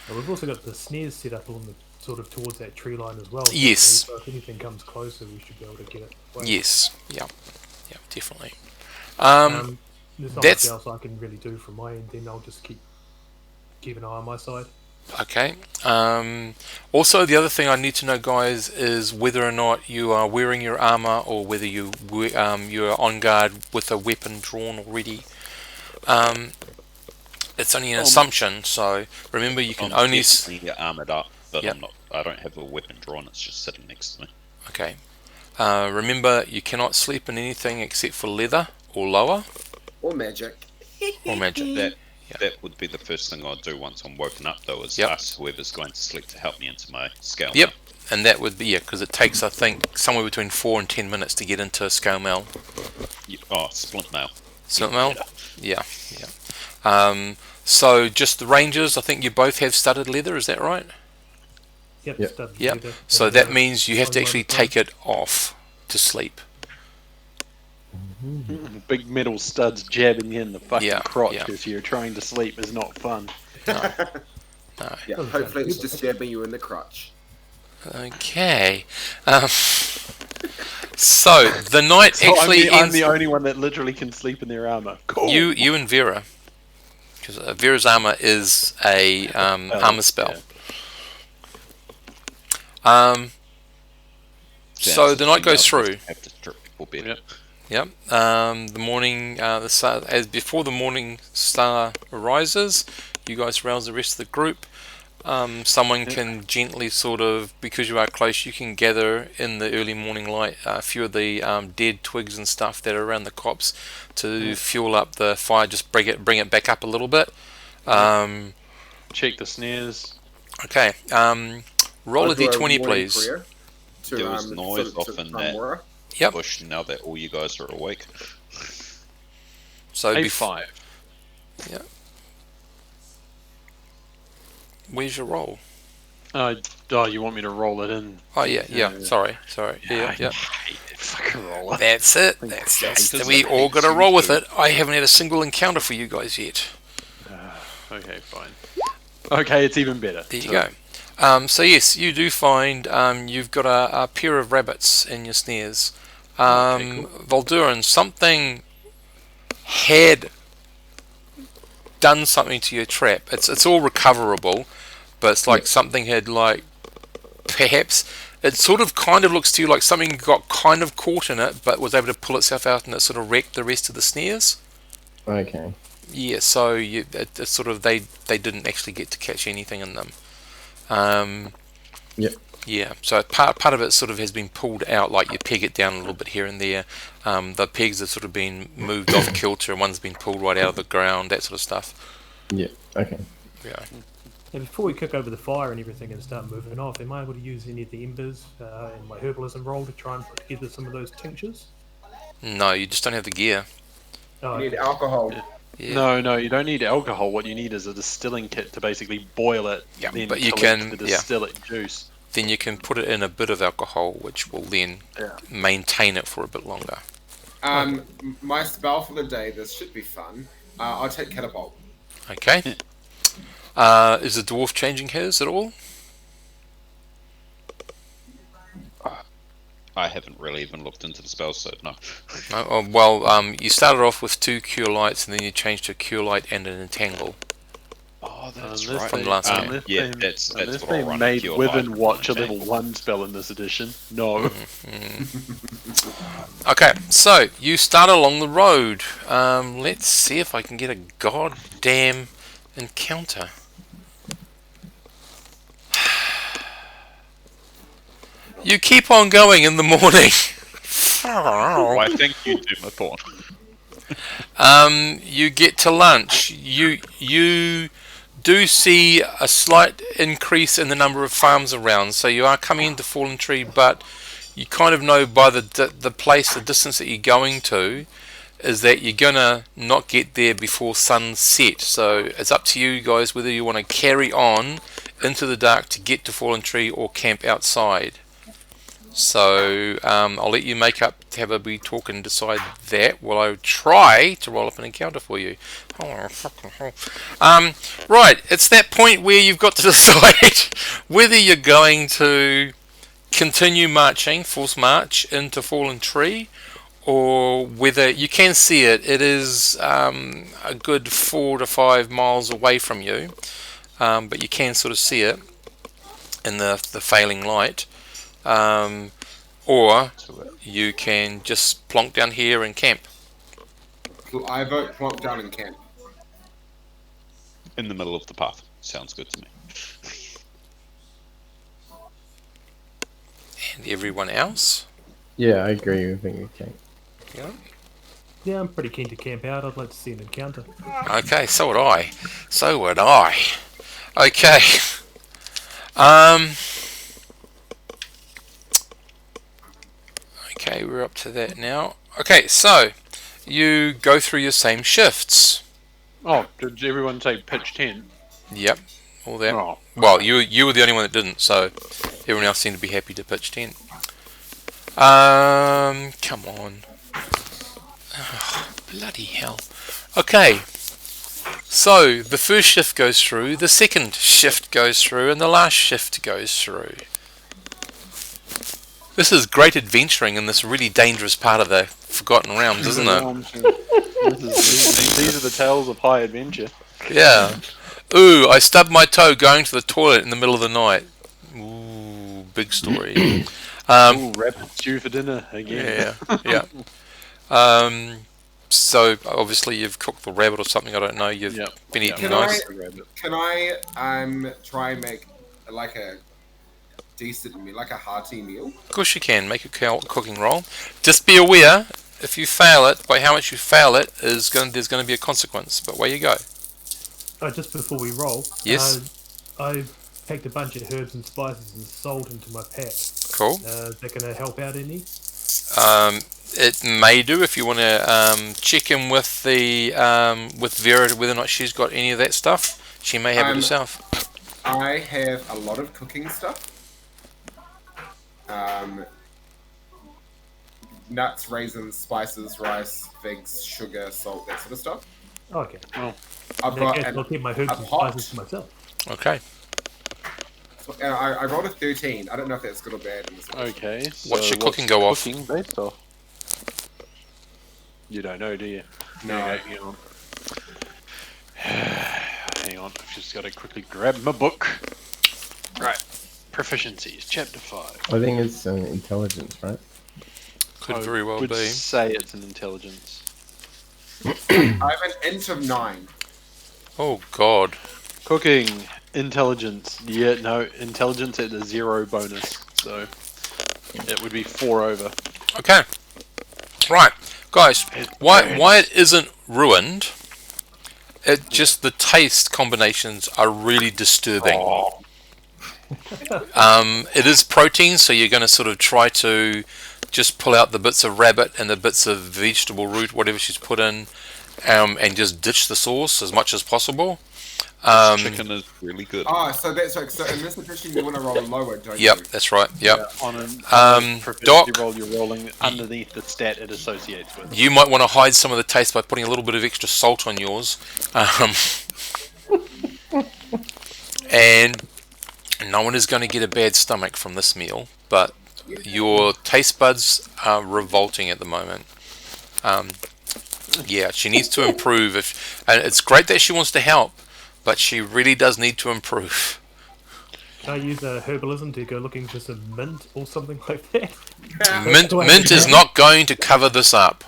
And we've also got the snares set up on the sort of towards that tree line as well. Yes. So if anything comes closer, we should be able to get it. Yes. Yep. Yep. Definitely. There's not that's- much else I can really do from my end. Then I'll just keep an eye on my side. Okay. Also, the other thing I need to know, guys, is whether or not you are wearing your armor or whether you are on guard with a weapon drawn already. It's only an assumption, so remember you can only. Definitely armored up, but Yep. I'm not. I don't have a weapon drawn. It's just sitting next to me. Okay. Remember, you cannot sleep in anything except for leather or lower Or magic. or magic. That would be the first thing I'd do once I'm woken up, though, is Yep. ask whoever's going to sleep to help me into my scale. Yep. And that would be because it takes, I think, somewhere between 4 and 10 minutes to get into scale mail. Oh, splint mail. Splint mail. Yeah. So just the rangers. I think you both have studded leather. Is that right? Yep. Yep. studded Yep. leather. So And, that means you have to unload actually the gun. take it off to sleep. Big metal studs jabbing you in the fucking Yeah, crotch yeah. if you're trying to sleep is not fun. No. Yeah, hopefully it's just jabbing you in the crotch. Okay. So the night So actually I'm ends. the only one that literally can sleep in their armor. Cool. You and Vera, because Vera's armor is a armor spell. So the night goes through. Have to strip people better. Yep. Yep. The morning, as before the morning star arises, you guys rouse the rest of the group. Someone can gently sort of, because you are close, you can gather in the early morning light a few of the dead twigs and stuff that are around the copse to fuel up the fire. Just bring it back up a little bit. Check the snares. Okay. Roll a I'll do d20, morning please. prayer to, There was noise to off in that Tamora. Yep. bush now that all you guys are awake. So A5. Yeah. Where's your roll? Oh, you want me to roll it in? Oh yeah. Sorry. Yeah. Fucking roll it. That's it. We all got to roll with it. I haven't had a single encounter for you guys yet. Okay, fine. Okay, it's even better. There you go. So yes, you do find you've got a pair of rabbits in your snares. Okay, cool. Volduran, something had done something to your trap. It's all recoverable, but it's like something had perhaps it sort of kind of looks to you like something got kind of caught in it, but was able to pull itself out and it sort of wrecked the rest of the snares. Okay. Yeah, so it's sort of they didn't actually get to catch anything in them. Yep. Yeah, so part of it sort of has been pulled out, like you peg it down a little bit here and there. The pegs have sort of been moved off kilter, and one's been pulled right out of the ground, that sort of stuff. Yeah. Okay. Yeah. And before we kick over the fire and everything and start moving off, am I able to use any of the embers in my herbalism roll to try and put together some of those tinctures? No, you just don't have the gear. Oh, You need alcohol. Yeah. No, you don't need alcohol. What you need is a distilling kit to basically boil it. Yeah, then but you collect can- the distillate juice. Then you can put it in a bit of alcohol, which will then maintain it for a bit longer. My spell for the day. This should be fun. I'll take catapult. Okay. Is the dwarf changing his at all? I haven't really even looked into the spells, so no. No? Oh, well, you started off with 2 cure lights, and then you changed to a cure light and an entangle. Oh, that's Unless right. From the last game. Yeah, that's unless what I'll they run. made Cure Within Light. Watch a Okay. level 1 spell in this edition. No. Okay, so you start along the road. Let's see if I can get a goddamn encounter. You keep on going in the morning. Why, thank you, Dumathorn. You get to lunch. You do see a slight increase in the number of farms around. So you are coming into Fallen Tree, but you kind of know by the place, the distance that you're going to, is that you're gonna not get there before sunset. So it's up to you guys whether you want to carry on into the dark to get to Fallen Tree or camp outside. So I'll let you make up, have a wee talk and decide that while I try to roll up an encounter for you. Right, it's that point where you've got to decide whether you're going to continue marching, force march into Fallen Tree, or whether you can see it. It is a good 4 to 5 miles away from you, but you can sort of see it in the failing light. Or you can just plonk down here and camp. So I vote plonk down and camp. In the middle of the path. Sounds good to me. And everyone else? Yeah, I agree. I think we can. Yeah. Yeah, I'm pretty keen to camp out. I'd like to see an encounter. Okay, so would I. So would I. Okay. Okay, we're up to that now. Okay, so you go through your same shifts. Oh, did everyone say pitch 10? Yep, all that. Oh. Well, you were the only one that didn't, so everyone else seemed to be happy to pitch 10. Come on. Oh, bloody hell. Okay. So, the first shift goes through, the second shift goes through, and the last shift goes through. This is great adventuring in this really dangerous part of the Forgotten Realms, isn't it? These are the tales of high adventure. Yeah. Ooh, I stubbed my toe going to the toilet in the middle of the night. Ooh, big story. Ooh, rabbit stew for dinner again. Yeah. So obviously you've cooked the rabbit or something. I don't know. You've Yep. been eating Can nice. Can I try and make like a decent meal, like a hearty meal? Of course you can make a cooking roll. Just be aware, if you fail it, by how much you fail it, there's going to be a consequence. But where you go. Just before we roll, Yes. I packed a bunch of herbs and spices and salt into my pack. Cool. Is that going to help out any? It may do if you want to check in with the with Vera whether or not she's got any of that stuff. She may have it herself. I have a lot of cooking stuff. Nuts, raisins, spices, rice, figs, sugar, salt, that sort of stuff. Okay. Oh. I've In that got case, I'll keep my herbs and pot. spices to myself. Okay. I rolled a 13. I don't know if that's good or bad in this one. Okay. What's your so cooking go off? Cooking based off. You don't know, do you? No. Okay, hang on. Hang on. I've just got to quickly grab my book. Right. Proficiencies, chapter 5. I think it's intelligence, right? Could very well would be. say it's an intelligence. I have an int of 9. Oh God. Cooking, intelligence. Yeah, no, intelligence at a 0 bonus. So it would be 4 over. Okay. Right, guys. Why it isn't ruined? It just the taste combinations are really disturbing. It is protein, so you're going to sort of try to just pull out the bits of rabbit and the bits of vegetable root, whatever she's put in, and just ditch the sauce as much as possible. Chicken is really good. So that's like, so in this edition you want to roll lower, don't Yep, you? that's right. Yep. Yeah, on a proficiency Doc, roll, you're rolling underneath the stat it associates with. you might want to hide some of the taste by putting a little bit of extra salt on yours. And no one is going to get a bad stomach from this meal, but your taste buds are revolting at the moment. Yeah, she needs to improve. And it's great that she wants to help, but she really does need to improve. Can I use a herbalism to go looking for some mint or something like that? Mint is not going to cover this up.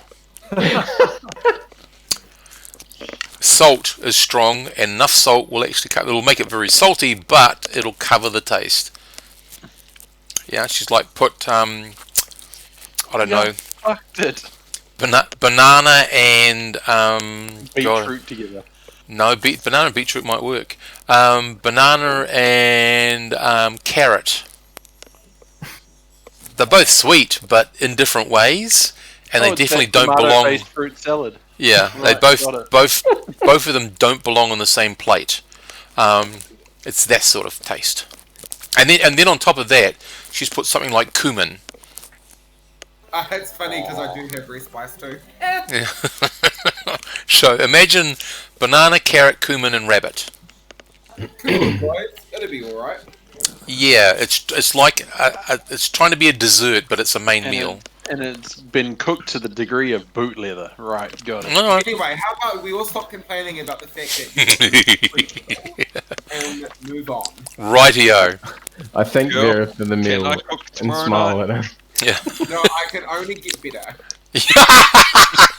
Salt is strong, and enough salt will actually cover. It'll make it very salty, but it'll cover the taste. Yeah, she's like put I don't know, Fucked it. banana and Beetroot together. no, banana and beetroot might work. Banana and carrot. They're both sweet, but in different ways, and they definitely don't belong. Tomato-based fruit salad. Yeah, Right, they both got it. both of them don't belong on the same plate. It's that sort of taste. And then on top of that, she's put something like cumin. It's funny because I do have breast spice too. Yeah. So imagine banana, carrot, cumin, and rabbit. Right? It'll be alright. Yeah, it's like it's trying to be a dessert, but it's a main meal. And it's been cooked to the degree of boot leather. Right, got it. No, Anyway, how about we all stop complaining about the fact that and move on. rightio. I thank Yep. Vera for the meal I cook and tomorrow smile at her. Yeah. No, I can only get better.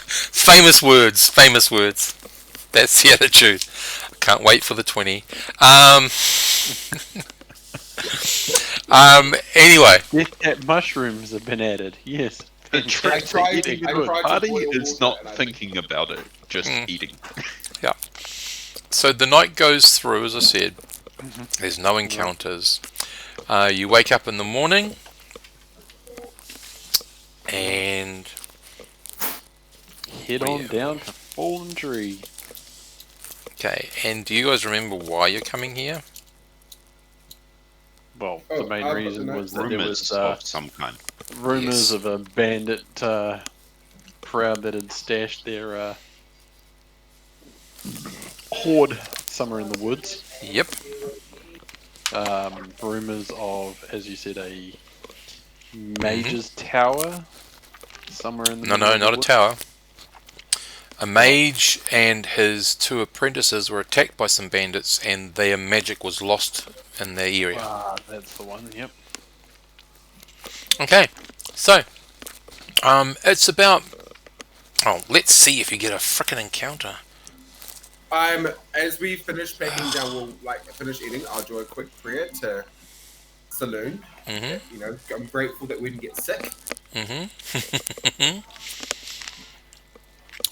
Famous words. That's the attitude. I can't wait for the 20. Anyway, Yes, that mushrooms have been added. Yes. The trick to tried eating to- I good tried to party boil is water not and I thinking about it, just eating. so the night goes through, as I said. There's no encounters. You wake up in the morning, and Head on down to Fallen Tree. okay. And do you guys remember why you're coming here? Well, Oh, the main I've got reason the was that there Rumors was of some kind. rumors Yes. of a bandit crowd that had stashed their hoard somewhere in the woods. Yep. Rumors of, as you said, a mage's tower somewhere in the No, middle of the not a woods. tower. A mage and his 2 apprentices were attacked by some bandits, and their magic was lost in their area. Ah, that's the one. Yep. Okay, so it's about Oh, let's see if you get a frickin' encounter. As we finish packing down, we'll finish eating. I'll do a quick prayer to Saloon. I'm grateful that we didn't get sick.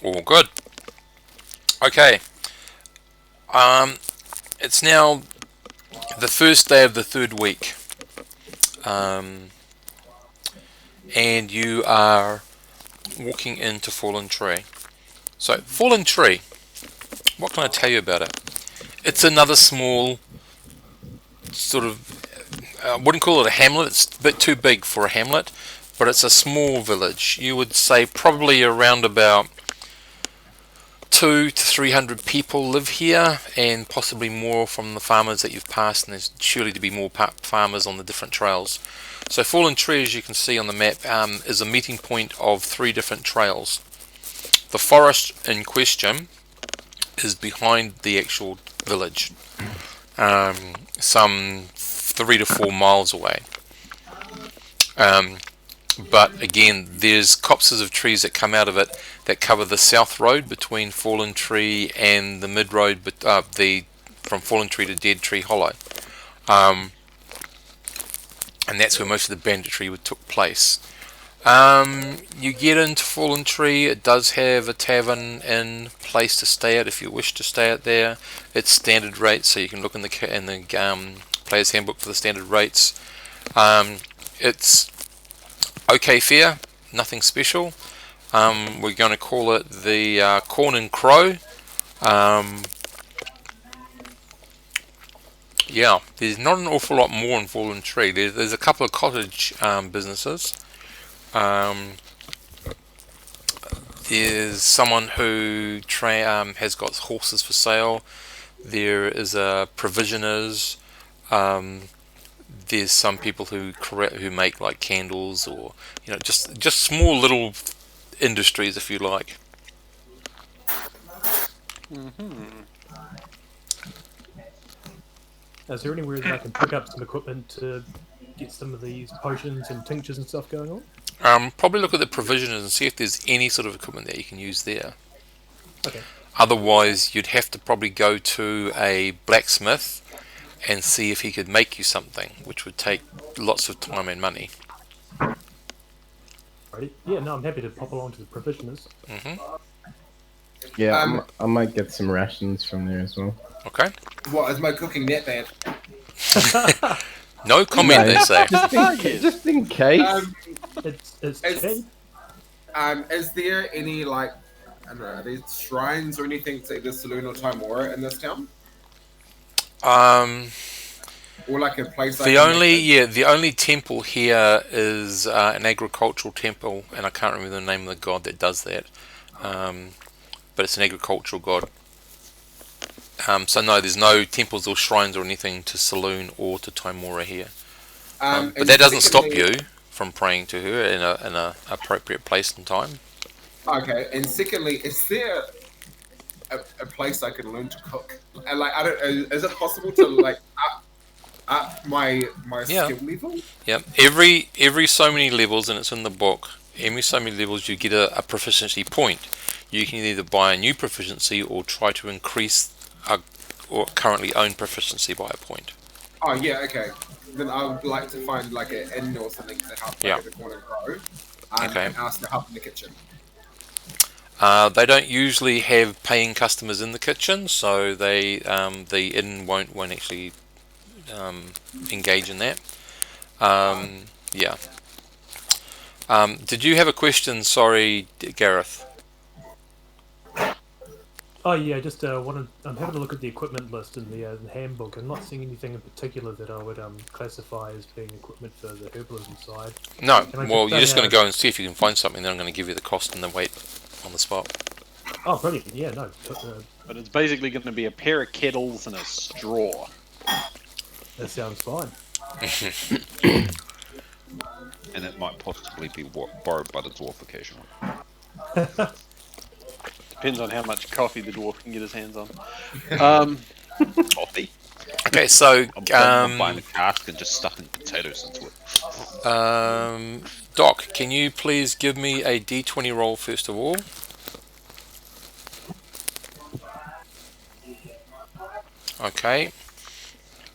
All good. Okay. It's now the first day of the third week. And you are walking into Fallen Tree. So, Fallen Tree, what can I tell you about it? It's another small, sort of, I wouldn't call it a hamlet, it's a bit too big for a hamlet, but it's a small village. You would say probably around about 200 to 300 people live here, and possibly more from the farmers that you've passed, and there's surely to be more farmers on the different trails. So Fallen Tree, as you can see on the map, is a meeting point of 3 different trails. The forest in question is behind the actual village, some 3 to 4 miles away. But again, there's copses of trees that come out of it that cover the south road between Fallen Tree and the mid road, from Fallen Tree to Dead Tree Hollow. And that's where most of the banditry took place. You get into Fallen Tree. It does have a tavern in place to stay at if you wish to stay at there. It's standard rates, so you can look in the player's handbook for the standard rates. It's okay fare, nothing special. We're going to call it the Corn and Crow. Yeah, there's not an awful lot more in Fallen Tree. There's a couple of cottage businesses. There's someone who has got horses for sale. There is a provisioners. There's some people who make like candles, or just small little industries, if you like. Is there anywhere that I can pick up some equipment to get some of these potions and tinctures and stuff going on? Probably look at the provisioners and see if there's any sort of equipment that you can use there. Okay. Otherwise, you'd have to probably go to a blacksmith and see if he could make you something, which would take lots of time and money. Righty. Yeah, no, I'm happy to pop along to the provisioners. Yeah, I might get some rations from there as well. Okay. What, is my cooking that bad? No comment, they say. Just in case. It's cheap. Is there any I don't know, are there shrines or anything to either Saloon or Timora in this town? Or like a place The only temple here is an agricultural temple, and I can't remember the name of the god that does that. But it's an agricultural god. So no, there's no temples or shrines or anything to Saloon or to Timora here. But that doesn't stop you from praying to her in a appropriate place and time. Okay, and secondly, is there a place I can learn to cook? And is it possible to up my skill level? Yep. Every so many levels, and it's in the book. Every so many levels, you get a proficiency point. You can either buy a new proficiency or try to increase or currently own proficiency by a point. Oh yeah, okay. Then I would like to find an inn or something to help the Corn and Crow, and ask to help in the kitchen. They don't usually have paying customers in the kitchen, so the inn won't actually engage in that. Did you have a question? Sorry, Gareth. Oh yeah, just I'm having a look at the equipment list in the handbook. I'm not seeing anything in particular that I would classify as being equipment for the herbalism side. No, well, you're just going to go and see if you can find something, then I'm going to give you the cost and the weight on the spot. Oh, brilliant. Yeah, no. But it's basically going to be a pair of kettles and a straw. That sounds fine. And it might possibly be borrowed by the dwarf occasionally. Depends on how much coffee the dwarf can get his hands on. Coffee? Okay, so I'm buying a cask and just stuffing potatoes into it. Doc, can you please give me a D20 roll first of all? Okay.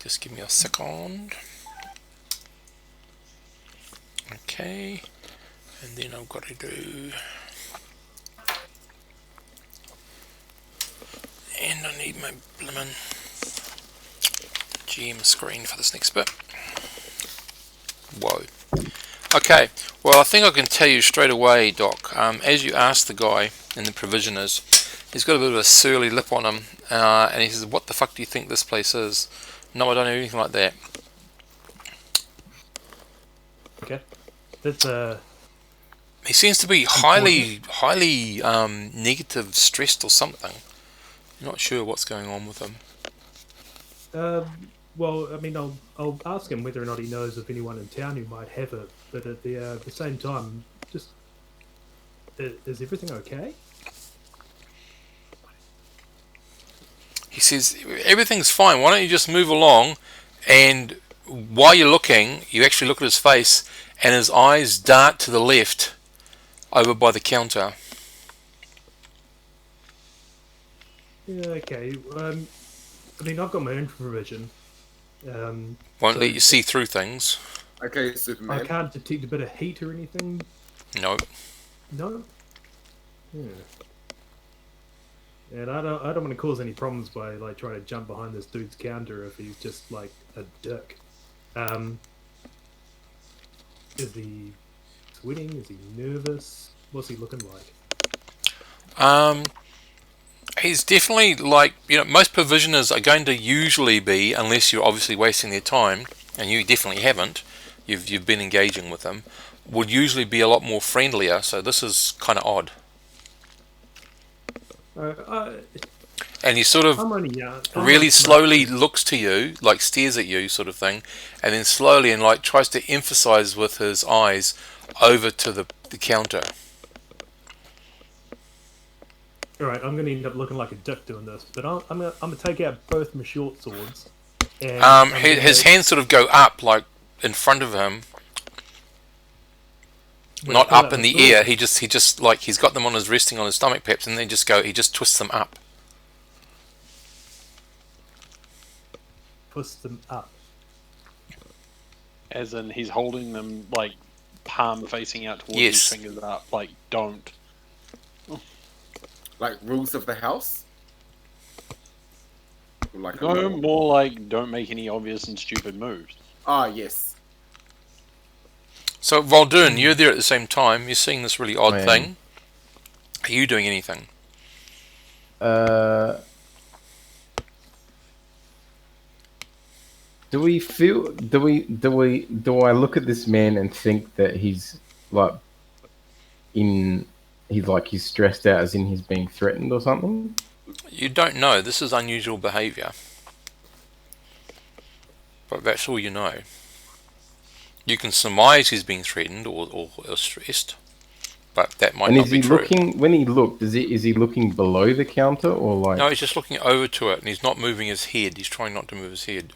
Just give me a second. Okay. And then I've got to do... And I need my blimmin' GM screen for this next bit. Whoa. Okay, well I think I can tell you straight away, Doc, as you asked the guy in the provisioners, he's got a bit of a surly lip on him, and he says, what the fuck do you think this place is? No, I don't know anything like that. Okay. That's He seems to be highly negative, stressed or something. I'm not sure what's going on with him. well, I mean, I'll ask him whether or not he knows of anyone in town who might have it. But at the same time, just is everything okay? He says, everything's fine, why don't you just move along, and while you're looking, you actually look at his face, and his eyes dart to the left, over by the counter. Yeah, okay. I mean, I've got my own provision. Won't so let you see through things. Okay, Superman. I can't detect a bit of heat or anything. No. No. Yeah. And I don't want to cause any problems by like trying to jump behind this dude's counter if he's just like a dick. Is he sweating? Is he nervous? What's he looking like? He's definitely like, most provisioners are going to usually be, unless you're obviously wasting their time, and you definitely haven't, you've been engaging with them, would usually be a lot more friendlier, so this is kind of odd. And he sort of really slowly looks to you, like stares at you sort of thing, and then slowly and like tries to emphasize with his eyes over to the counter. Alright, I'm going to end up looking like a dick doing this, but I'm gonna take out both my short swords. And his hands sort of go up, like in front of him, not up in the air. He just like he's got them on his resting on his stomach, perhaps, and then he just twists them up. Twist them up. As in, he's holding them like palm facing out towards his fingers up, like don't. Like rules of the house? Like No, more like don't make any obvious and stupid moves. Ah, yes. So, Vol'dun, you're there at the same time. You're seeing this really odd thing. Are you doing anything? Do I look at this man and think that he's like he's stressed out, as in he's being threatened or something? You don't know. This is unusual behaviour. But that's all you know. You can surmise he's being threatened or stressed, but that might not be true. And is he looking, when he looked, is he looking below the counter or like... No, he's just looking over to it, and he's not moving his head. He's trying not to move his head.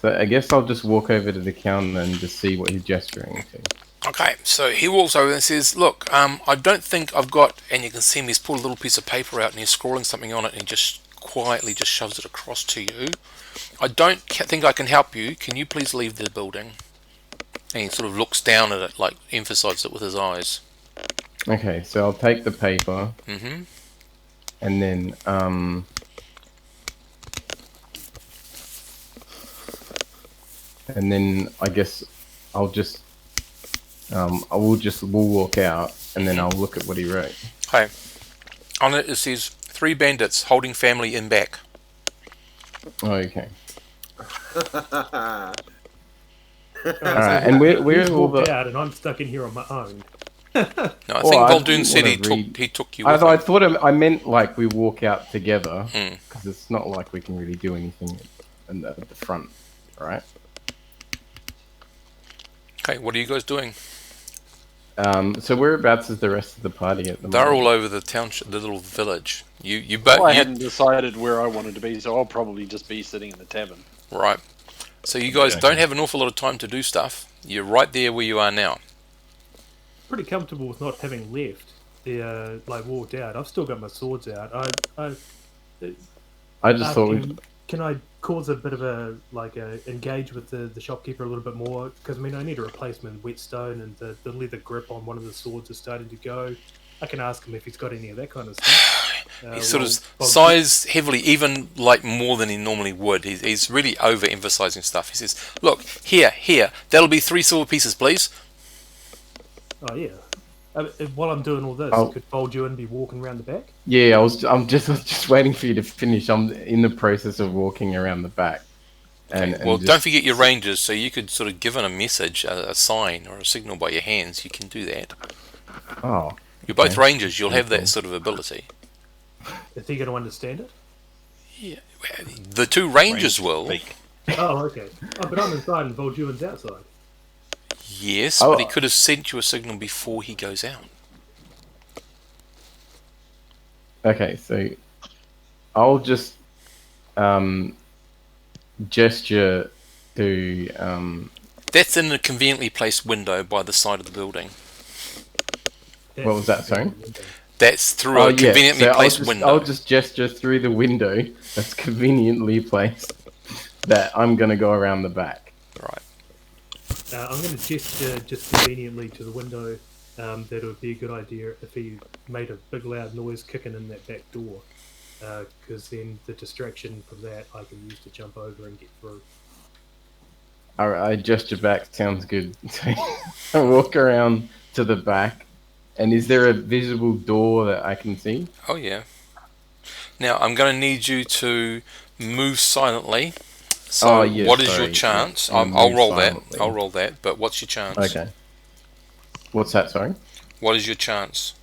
So I guess I'll just walk over to the counter and just see what he's gesturing to. Okay, so he walks over and says, look, I don't think I've got... And you can see him, he's pulled a little piece of paper out and he's scrawling something on it, and he just quietly just shoves it across to you. I don't think I can help you. Can you please leave the building? And he sort of looks down at it, like emphasizes it with his eyes. Okay, so I'll take the paper. Mm-hmm. And then, I guess I'll just, we'll walk out, and then I'll look at what he wrote. Okay. On it says, 3 bandits holding family in back. Oh, okay. Alright, and we're all walked out, and I'm stuck in here on my own. No, I think Vol'dun said he took you with him. I thought I meant like we walk out together, because it's not like we can really do anything at the front, right? Okay, what are you guys doing? So whereabouts is the rest of the party at the moment? They're all over the township, the little village. I hadn't decided where I wanted to be, so I'll probably just be sitting in the tavern. Right. So you guys don't have an awful lot of time to do stuff. You're right there where you are now. Pretty comfortable with not having left. Walked out. I've still got my swords out. I just thought can I cause a bit of a engage with the shopkeeper a little bit more? Because I mean, I need a replacement whetstone, and the leather grip on one of the swords is starting to go. I can ask him if he's got any of that kind of stuff. He sort of sighs heavily, even like more than he normally would. He's really overemphasizing stuff. He says, "Look, here, that'll be 3 silver pieces, please." Oh yeah. While I'm doing all this, could Bolduin be walking around the back? Yeah, I'm just waiting for you to finish. I'm in the process of walking around the back. And don't forget your rangers. So you could sort of give him a message, a sign, or a signal by your hands. You can do that. Oh. You're both rangers. You'll have that sort of ability. Is he going to understand it? Yeah, the 2 rangers will. Oh, okay. Oh, but I'm inside and Bolduin's outside. Yes, but he could have sent you a signal before he goes out. Okay, so I'll just gesture to. That's in a conveniently placed window by the side of the building. What was that, sorry? That's through a conveniently placed window. I'll just gesture through the window that's conveniently placed that I'm going to go around the back. Right. I'm going to gesture just conveniently to the window that it would be a good idea if he made a big loud noise kicking in that back door. Because then the distraction from that I can use to jump over and get through. Alright, I gesture back. Sounds good. I walk around to the back. And is there a visible door that I can see? Oh, yeah. Now, I'm going to need you to move silently. So, what is your chance? I'll roll silently. I'll roll that, but what's your chance? Okay. What's that, sorry? What is your chance?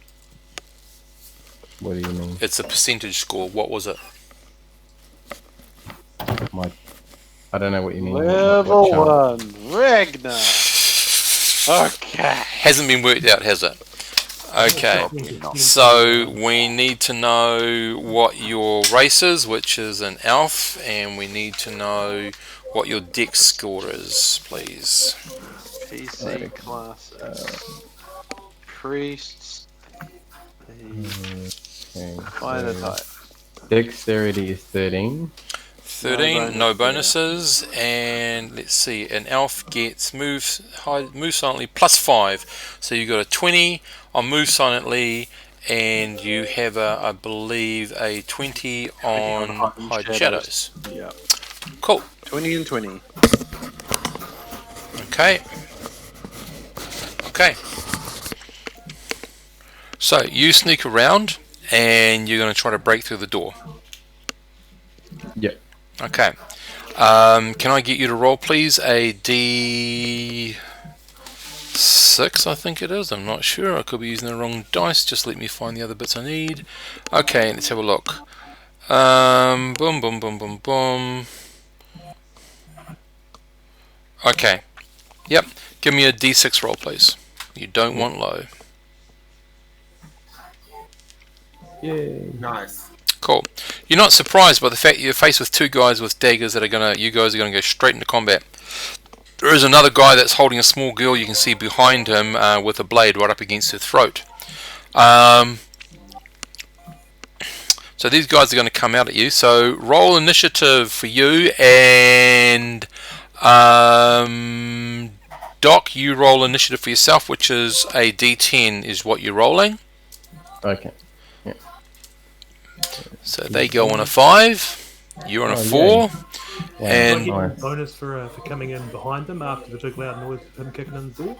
What do you mean? It's a percentage score. What was it? I don't know what you mean. Level 1, Ragnar. Okay. Hasn't been worked out, has it? Okay, so we need to know what your race is, which is an elf, and we need to know what your dex score is, please. PC classes. Priests. Fighter type. Dexterity is 13. 13, no bonuses, and let's see, an elf gets move silently plus 5, so you got a 20 on move silently, and you have I believe a 20 on hide shadows. Yeah. Cool. 20 and 20. Okay. So you sneak around, and you're going to try to break through the door. Yep. Okay. Can I get you to roll, please, a D6, I think it is. I'm not sure. I could be using the wrong dice. Just let me find the other bits I need. Okay, let's have a look. Boom, boom, boom, boom, boom. Okay. Yep. Give me a D6 roll, please. You don't want low. Yay. Nice. Cool. You're not surprised by the fact you're faced with 2 guys with daggers that are you guys are gonna go straight into combat. There is another guy that's holding a small girl you can see behind him with a blade right up against her throat. So these guys are going to come out at you. So roll initiative for you, and Doc, you roll initiative for yourself, which is a D10 is what you're rolling. Okay. So they go on a 5, you're on a 4, and bonus for coming in behind them after the big loud noise of him kicking in the door.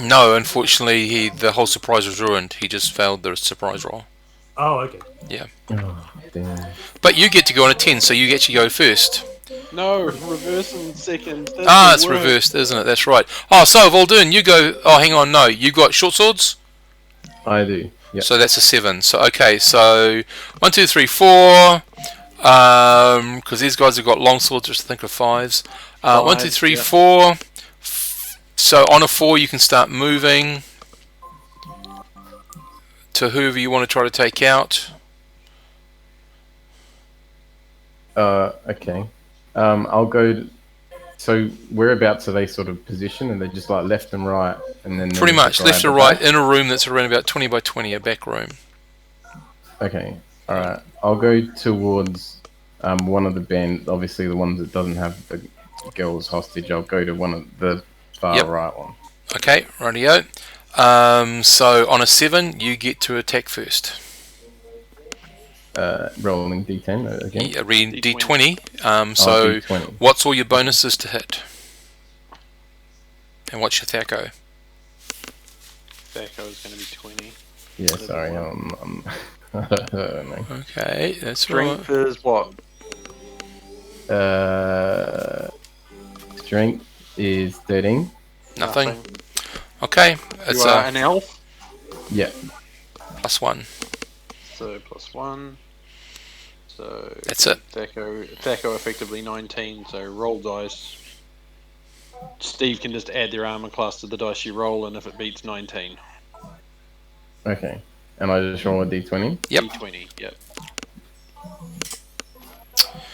No, unfortunately, the whole surprise was ruined. He just failed the surprise roll. Oh, okay. Yeah. Oh, damn. But you get to go on a 10, so you get to go first. No, reverse in second. It's reversed, isn't it? That's right. Oh, so Voldoon, you go. Oh, hang on, no, you got short swords. I do. Yep. So that's a 7. So okay, so 1, 2, 3, 4. Because these guys have got long swords, just think of 5s. 1, 2, 3, 4. So on a 4, you can start moving to whoever you want to try to take out. Okay. I'll go. So whereabouts are they sort of positioned? And they're just like left and right, and then pretty much left or right in a room that's around about 20 by 20, a back room. Okay. All right. I'll go towards one of the band, obviously the ones that doesn't have the girls hostage, I'll go to one of the far right one. Okay, rightio. So on a 7, you get to attack first. Rolling D10 again. Yeah, read D20. So D20. What's all your bonuses to hit? And what's your THACO? THACO is going to be 20. Yeah, sorry. No. Okay, that's Strength right. is what? Strength is 13. Nothing. Okay, You are an elf? Yeah. +1. So +1. So that's it. THACO effectively 19, so roll dice. Steve can just add their armor class to the dice you roll, and if it beats 19. Okay. And I just roll a D20? Yep. D20, yep.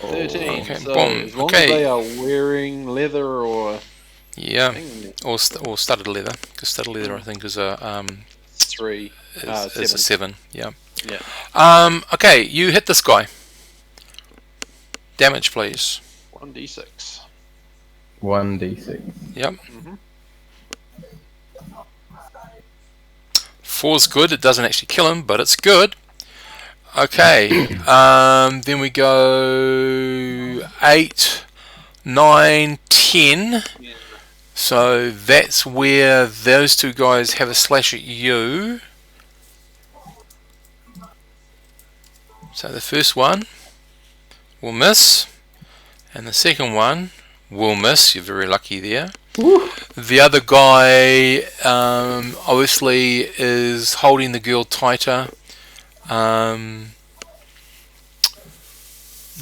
Oh, 13. okay, So boom. as long Okay. as they are wearing leather or Yeah, thing, or studded leather. Because studded leather, I think, is a 3. is 7. a 7. Yeah. Yeah. Okay, you hit this guy. Damage, please. 1d6. 1d6. Yep. Mm-hmm. 4's good. It doesn't actually kill him, but it's good. Okay. Then we go 8, 9, 10. So that's where those two guys have a slash at you. So the first one will miss, and the second one will miss. You're very lucky there. The other guy obviously is holding the girl tighter,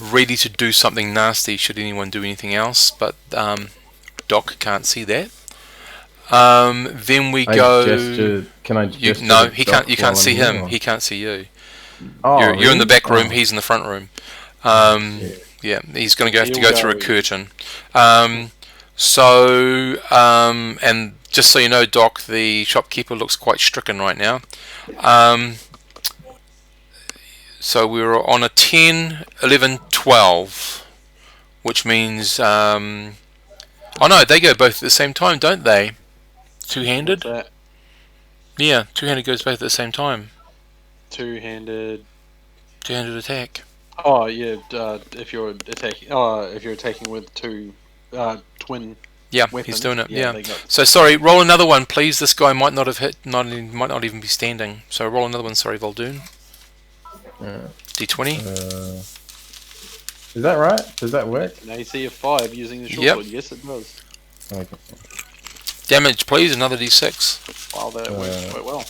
ready to do something nasty should anyone do anything else, but Doc can't see that. Then we go. Can I gesture? No, he can't. You can't see him. He can't see you. Oh, You're in the back room. Oh. He's in the front room. Yeah, he's going to have to He'll go through a go. curtain. And just so you know, Doc, the shopkeeper looks quite stricken right now. So we were on a 10, 11, 12, which means... oh no, they go both at the same time, don't they? Two-handed? That Yeah, two-handed goes both at the same time. two-handed. Two-handed attack. Oh yeah, if you're attacking with two twin. Yeah, Weapons. he's doing it. Yeah, Yeah. they got- So sorry, roll another one, please. This guy might not have hit. Might not even be standing. So roll another one. Sorry, Voldoon. D20. Is that right? Does that work? An AC of 5 using the short Yep. sword. Yes, it does. Okay. Damage, please. Another D6. Wow, that works quite well.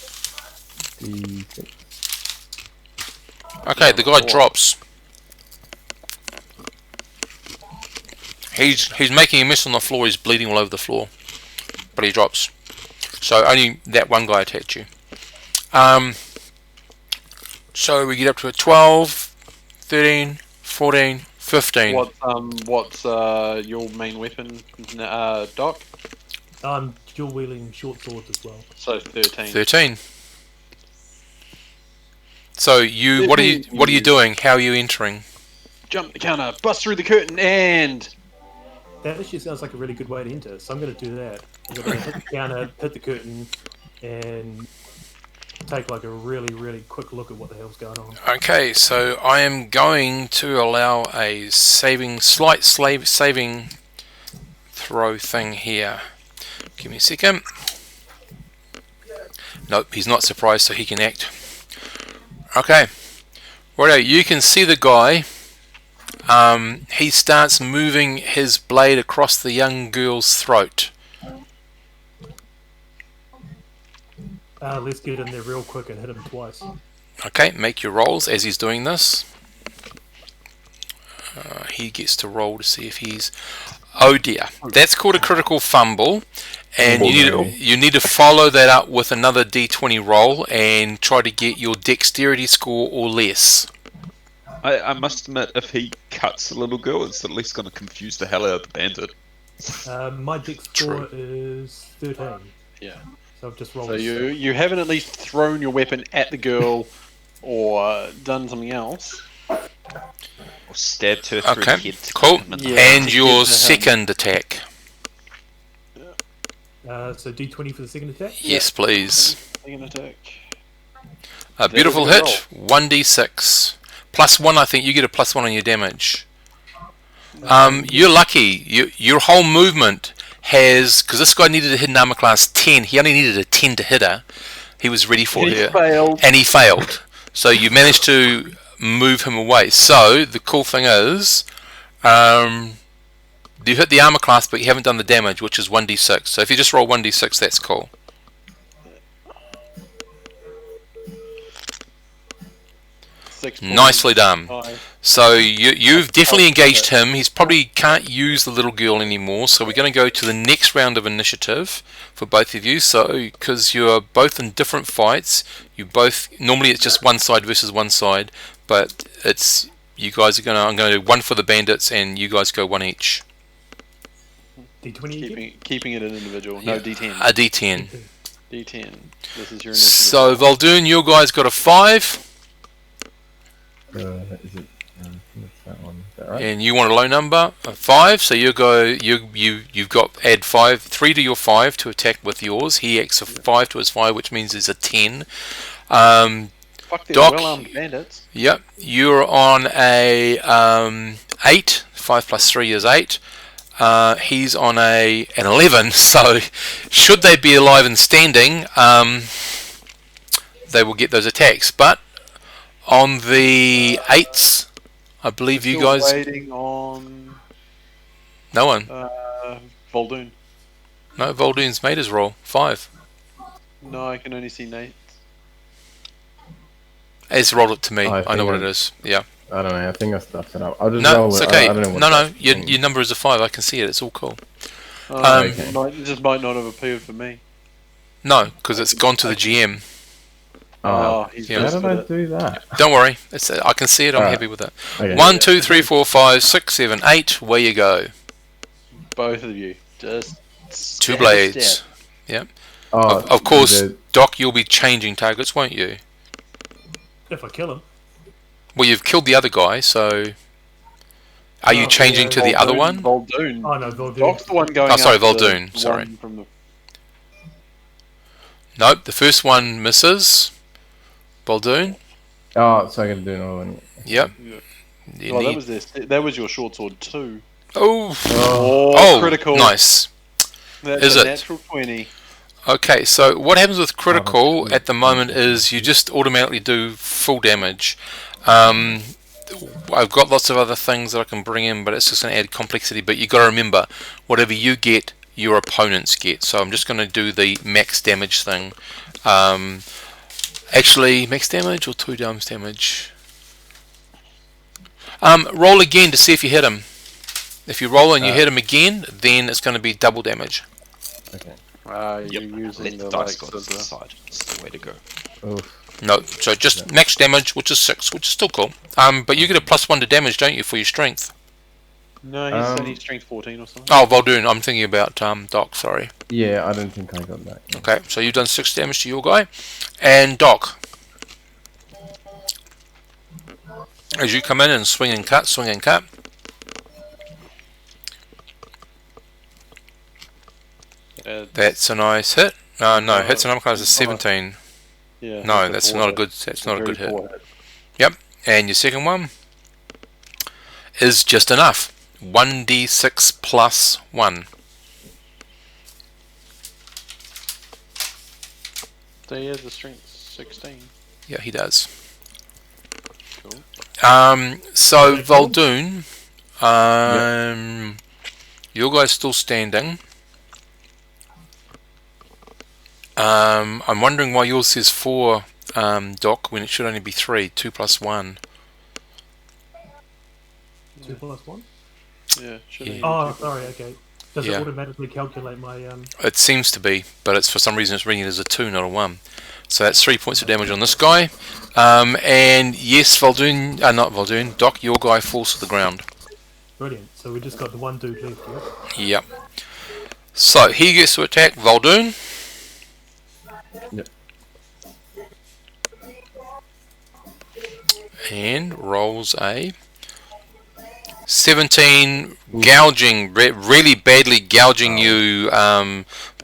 D6. Okay, the guy drops. He's making a mess on the floor. He's bleeding all over the floor, but he drops. So only that one guy attacked you. So we get up to a 12, 13, 14, 15. What's your main weapon, Doc? I'm dual wielding short swords as well. So 13. 13. So what are you doing? How are you entering? Jump the counter, bust through the curtain, and That actually sounds like a really good way to enter, so I'm going to do that. I'm going to hit the counter, hit the curtain, and take like a really, really quick look at what the hell's going on. Okay, so I am going to allow a slight saving throw thing here. Give me a second. Nope, he's not surprised, so he can act. Okay, righto, you can see the guy. He starts moving his blade across the young girl's throat. Let's get in there real quick and hit him twice. Okay, make your rolls as he's doing this. He gets to roll to see if he's... Oh dear, that's called a critical fumble, and you need to follow that up with another D20 roll and try to get your dexterity score or less. I must admit, if he cuts the little girl, it's at least going to confuse the hell out of the bandit. My dex score is 13. yeah. So I've just rolled. So a you haven't at least thrown your weapon at the girl or done something else. Or stabbed her through the Okay, head. to cool. kill him in the Yeah. head. And to your give to him. second attack. So D20 for the second attack. Yes, please. Second attack. A beautiful was a hit. good 1d6. +1, I think. You get a +1 on your damage. You're lucky. Your whole movement has... Because this guy needed to hit an armor class 10. He only needed a 10 to hit her. He was ready for her. Failed. And he failed. So you managed to move him away. So the cool thing is... you hit the armor class, but you haven't done the damage, which is 1d6. So if you just roll 1d6, that's cool. 6 Nicely done. points. So you've definitely engaged him. He's probably can't use the little girl anymore. So we're going to go to the next round of initiative for both of you. So because you're both in different fights, you both normally it's just one side versus one side, but it's you guys are going to. I'm going to do one for the bandits, and you guys go one each. D20 again? Keeping it an individual. No, Yeah. D10. A D10. D10. This is your initiative. So Voldoon, you guys got a 5, Is it? What's that one? Is that right? and you want a low number, a 5. So you've got add 3 to your 5 to attack with yours. He adds a 5 to his 5, which means there's a 10. Fuck, they're Doc. well-armed bandits. Yep, you're on a 8. 5 plus 3 is 8. He's on an 11. So should they be alive and standing, they will get those attacks. But on the 8s, I believe you Still guys... waiting on No one. Voldoon. No, Voldoon's made his roll. 5. No, I can only see Nate. It's rolled it to me. I I know think what I- it is. Yeah. I don't know. I think I stuffed it up. I'll just No, roll it's it. okay. I don't know what No, that your thing- your number is a 5. I can see it. It's all cool. okay. It just might not have appeared for me. No, because it's gone to the GM. Oh, he's yeah. how missed did I it. do that? Don't worry. I can see it. I'm Alright. happy with that. Okay. 1, 2, 3, 4, 5, 6, 7, 8. Where you go? Both of you. Just 2 stab, blades. stab. Oh, Of course, the- Doc, you'll be changing targets, won't you? If I kill him. Well, you've killed the other guy, so... Are you Oh, changing yeah, to the other one? Voldoon. Oh no, Voldoon. Doc's the one going Oh, sorry, after the Voldoon, one sorry. From the... Nope, the first one misses. Voldoon. Oh, so I gotta do another one. Yep. Yeah. You Well, need... that was your short sword too. Oh, Oh, critical. nice. That's Is a it? natural 20. Okay, so what happens with that's critical good. at the moment is you just automatically do full damage. I've got lots of other things that I can bring in, but it's just going to add complexity. But you got to remember, whatever you get, your opponents get. So I'm just going to do the max damage thing. Actually, max damage or 2 times damage? Roll again to see if you hit him. If you roll and you hit him again, then it's going to be double damage. Okay. You're Yep. using Let the the dice likes go of to the the... side. It's the way to go. Oof. No, so just max damage, which is 6, which is still cool. But you get a +1 to damage, don't you, for your strength? No, he's Um, only strength 14 or something. Oh, Voldoon, I'm thinking about Doc, sorry. Yeah, I don't think I got that. Okay, so you've done 6 damage to your guy. And Doc. As you come in and swing and cut, swing and cut. That's a nice hit. No, hits an uppercut is a 17. Yeah, No, that's that's a not a poor good. hit. That's not a Very good hit. poor hit. Yep. And your second one is just enough. 1d6 plus 1. So he has a strength 16. Yeah, he does. Cool. So Did I kill Voldoon, your guy's still standing. I'm wondering why yours says 4, Doc, when it should only be 3. 2 plus 1. 2 plus 1? Yeah, should Yeah. he? Oh, sorry, okay. Does Yeah. it automatically calculate my... It seems to be, but it's for some reason it's reading it as a 2, not a 1. So that's 3 points of damage on this guy. And yes, Voldoon, not Voldoon, Doc, your guy falls to the ground. Brilliant. So we just got the one dude left, yeah? Yep. So he gets to attack Voldoon. Yep. and rolls a 17, gouging, really badly gouging you,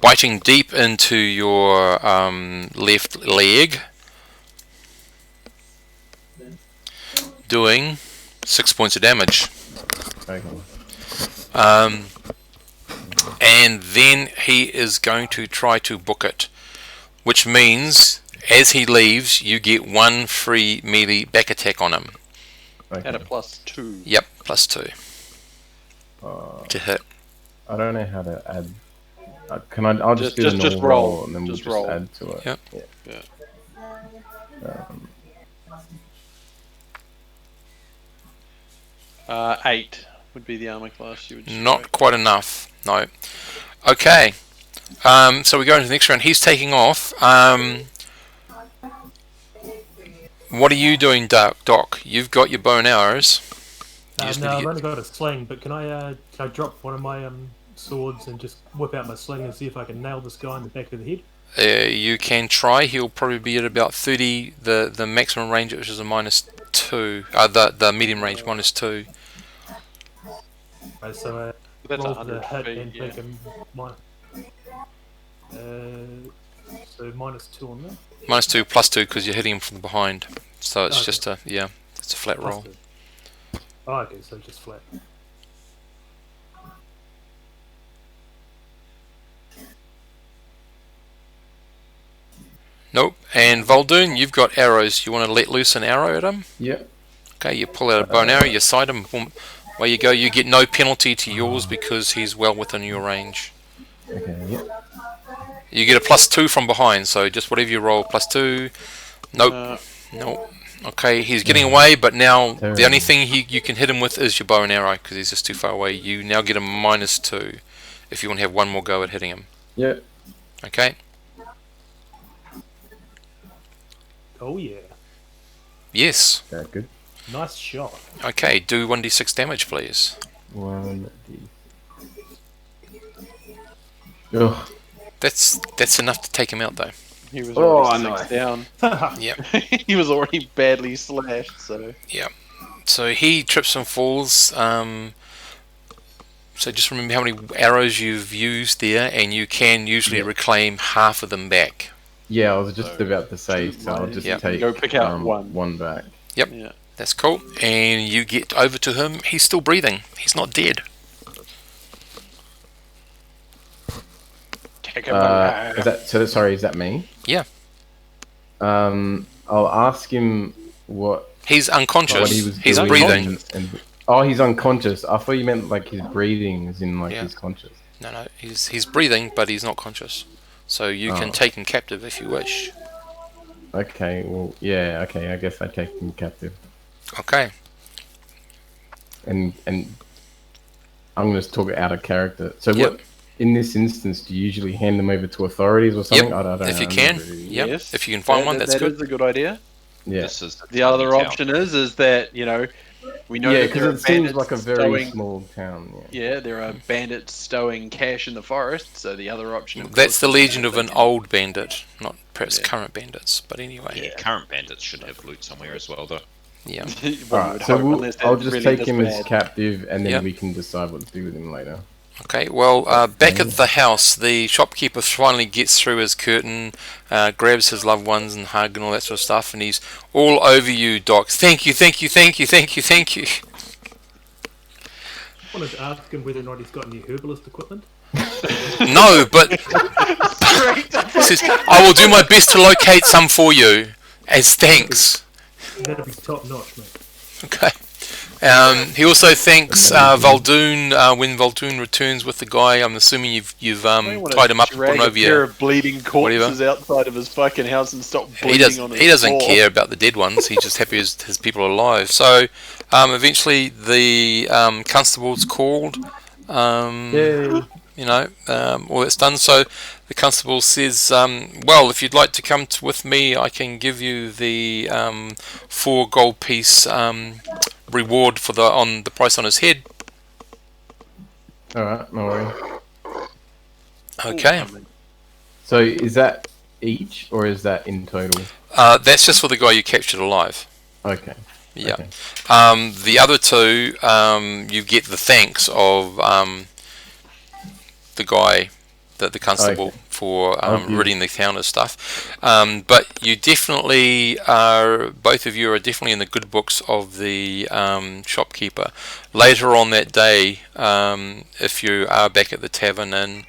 biting deep into your left leg, doing 6 points of damage. Okay. And then he is going to try to book it, which means as he leaves, you get 1 free melee back attack on him. Okay. At a +2. Yep, +2 to hit. I don't know how to add. Can I? I'll just do the just normal roll. and then we'll Just just roll. add to it. Yep. Yeah. 8 would be the armor class you would Not quite enough. No. Okay. So we go into the next round. He's taking off. What are you doing, Doc? You've got your bow and arrows. You just No, need I've to only got a sling, but can I drop one of my swords and just whip out my sling and see if I can nail this guy in the back of the head? You can try. He'll probably be at about 30. The maximum range, which is a -2. The medium range -2. Right, so That's roll for the 100 hit feet, and yeah. take him so -2 on that. -2 +2 because you're hitting him from behind. So it's Okay. just it's a flat roll. +2. Oh, okay, so just flat. Nope. And Voldoon, you've got arrows. You want to let loose an arrow at him? Yep. Okay, you pull out a bow and arrow, you sight him, boom, away you go. You get no penalty to yours because he's well within your range. Okay. Yep. You get a +2 from behind, so just whatever you roll, +2. Nope. Nope. Okay, he's getting away, but now the only thing you can hit him with is your bow and arrow because he's just too far away. You now get a -2 if you want to have one more go at hitting him. Yep. Okay? Oh yeah, Yes. Very good. nice shot. Okay, do 1d6 damage, please. 1d. Ugh. That's enough to take him out, though. He was Oh, already nice. 6 down. Yep. He was already badly slashed, so... Yeah. So he trips and falls. So just remember how many arrows you've used there, and you can usually reclaim half of them back. Yeah, I was just about to say, so I'll just take Go pick out one back. Yep. Yeah. That's cool. And you get over to him. He's still breathing. He's not dead. Take him alive. Sorry, is that me? Yeah. I'll ask him what He's unconscious. what he was He's doing breathing. oh, he's unconscious. I thought you meant like his breathing is in Yeah. he's conscious. No, he's breathing, but he's not conscious. So you can take him captive if you wish. Okay, well, yeah, okay, I guess I take him captive. Okay. And I'm going to talk out of character. So Yep. what, in this instance, do you usually hand them over to authorities or something? Yep. I don't If know. you can. Yep. Yes. If you can find one, that's that good. is a good idea. Yeah. This is The other tiny town. option is that, you know, we know Yeah, that there are because it seems bandits like a very stowing... small town. Yeah. Yeah, there are bandits stowing cash in the forest, so the other option... of That's course, the is legend that of an they- old bandit, not perhaps Yeah. current bandits. But anyway. Yeah, current bandits should have loot somewhere as well, though. Yeah. One would Alright, hope, so unless they're I'll just really take this him as bad. captive, and then Yep. we can decide what to do with him later. Okay, well, back at the house, the shopkeeper finally gets through his curtain, grabs his loved ones and hug and all that sort of stuff, and he's all over you, Doc. Thank you, thank you, thank you, thank you, thank you. I wanted to ask him whether or not he's got any herbalist equipment. No, but he says, I will do my best to locate some for you, as thanks. That'd be top notch, mate. Okay. He also thanks Voldoon when Voldoon returns with the guy. I'm assuming you've tied him up and put him over a pair your... of bleeding corpses outside of his fucking house and stop bleeding on his He doesn't floor. care about the dead ones. He's just happy his people are alive. So eventually the constable's called. Yay! You know, all that's done. So the constable says, well, if you'd like to come with me, I can give you the 4 gold piece reward for the price on his head. Alright, no worries. Okay. So is that each, or is that in total? That's just for the guy you captured alive. Okay. Yeah. Okay. The other two, you get the thanks of the guy, the constable, Okay. for I'll give- ridding the town of stuff. But you definitely are, both of you are definitely in the good books of the shopkeeper. Later on that day, if you are back at the tavern, and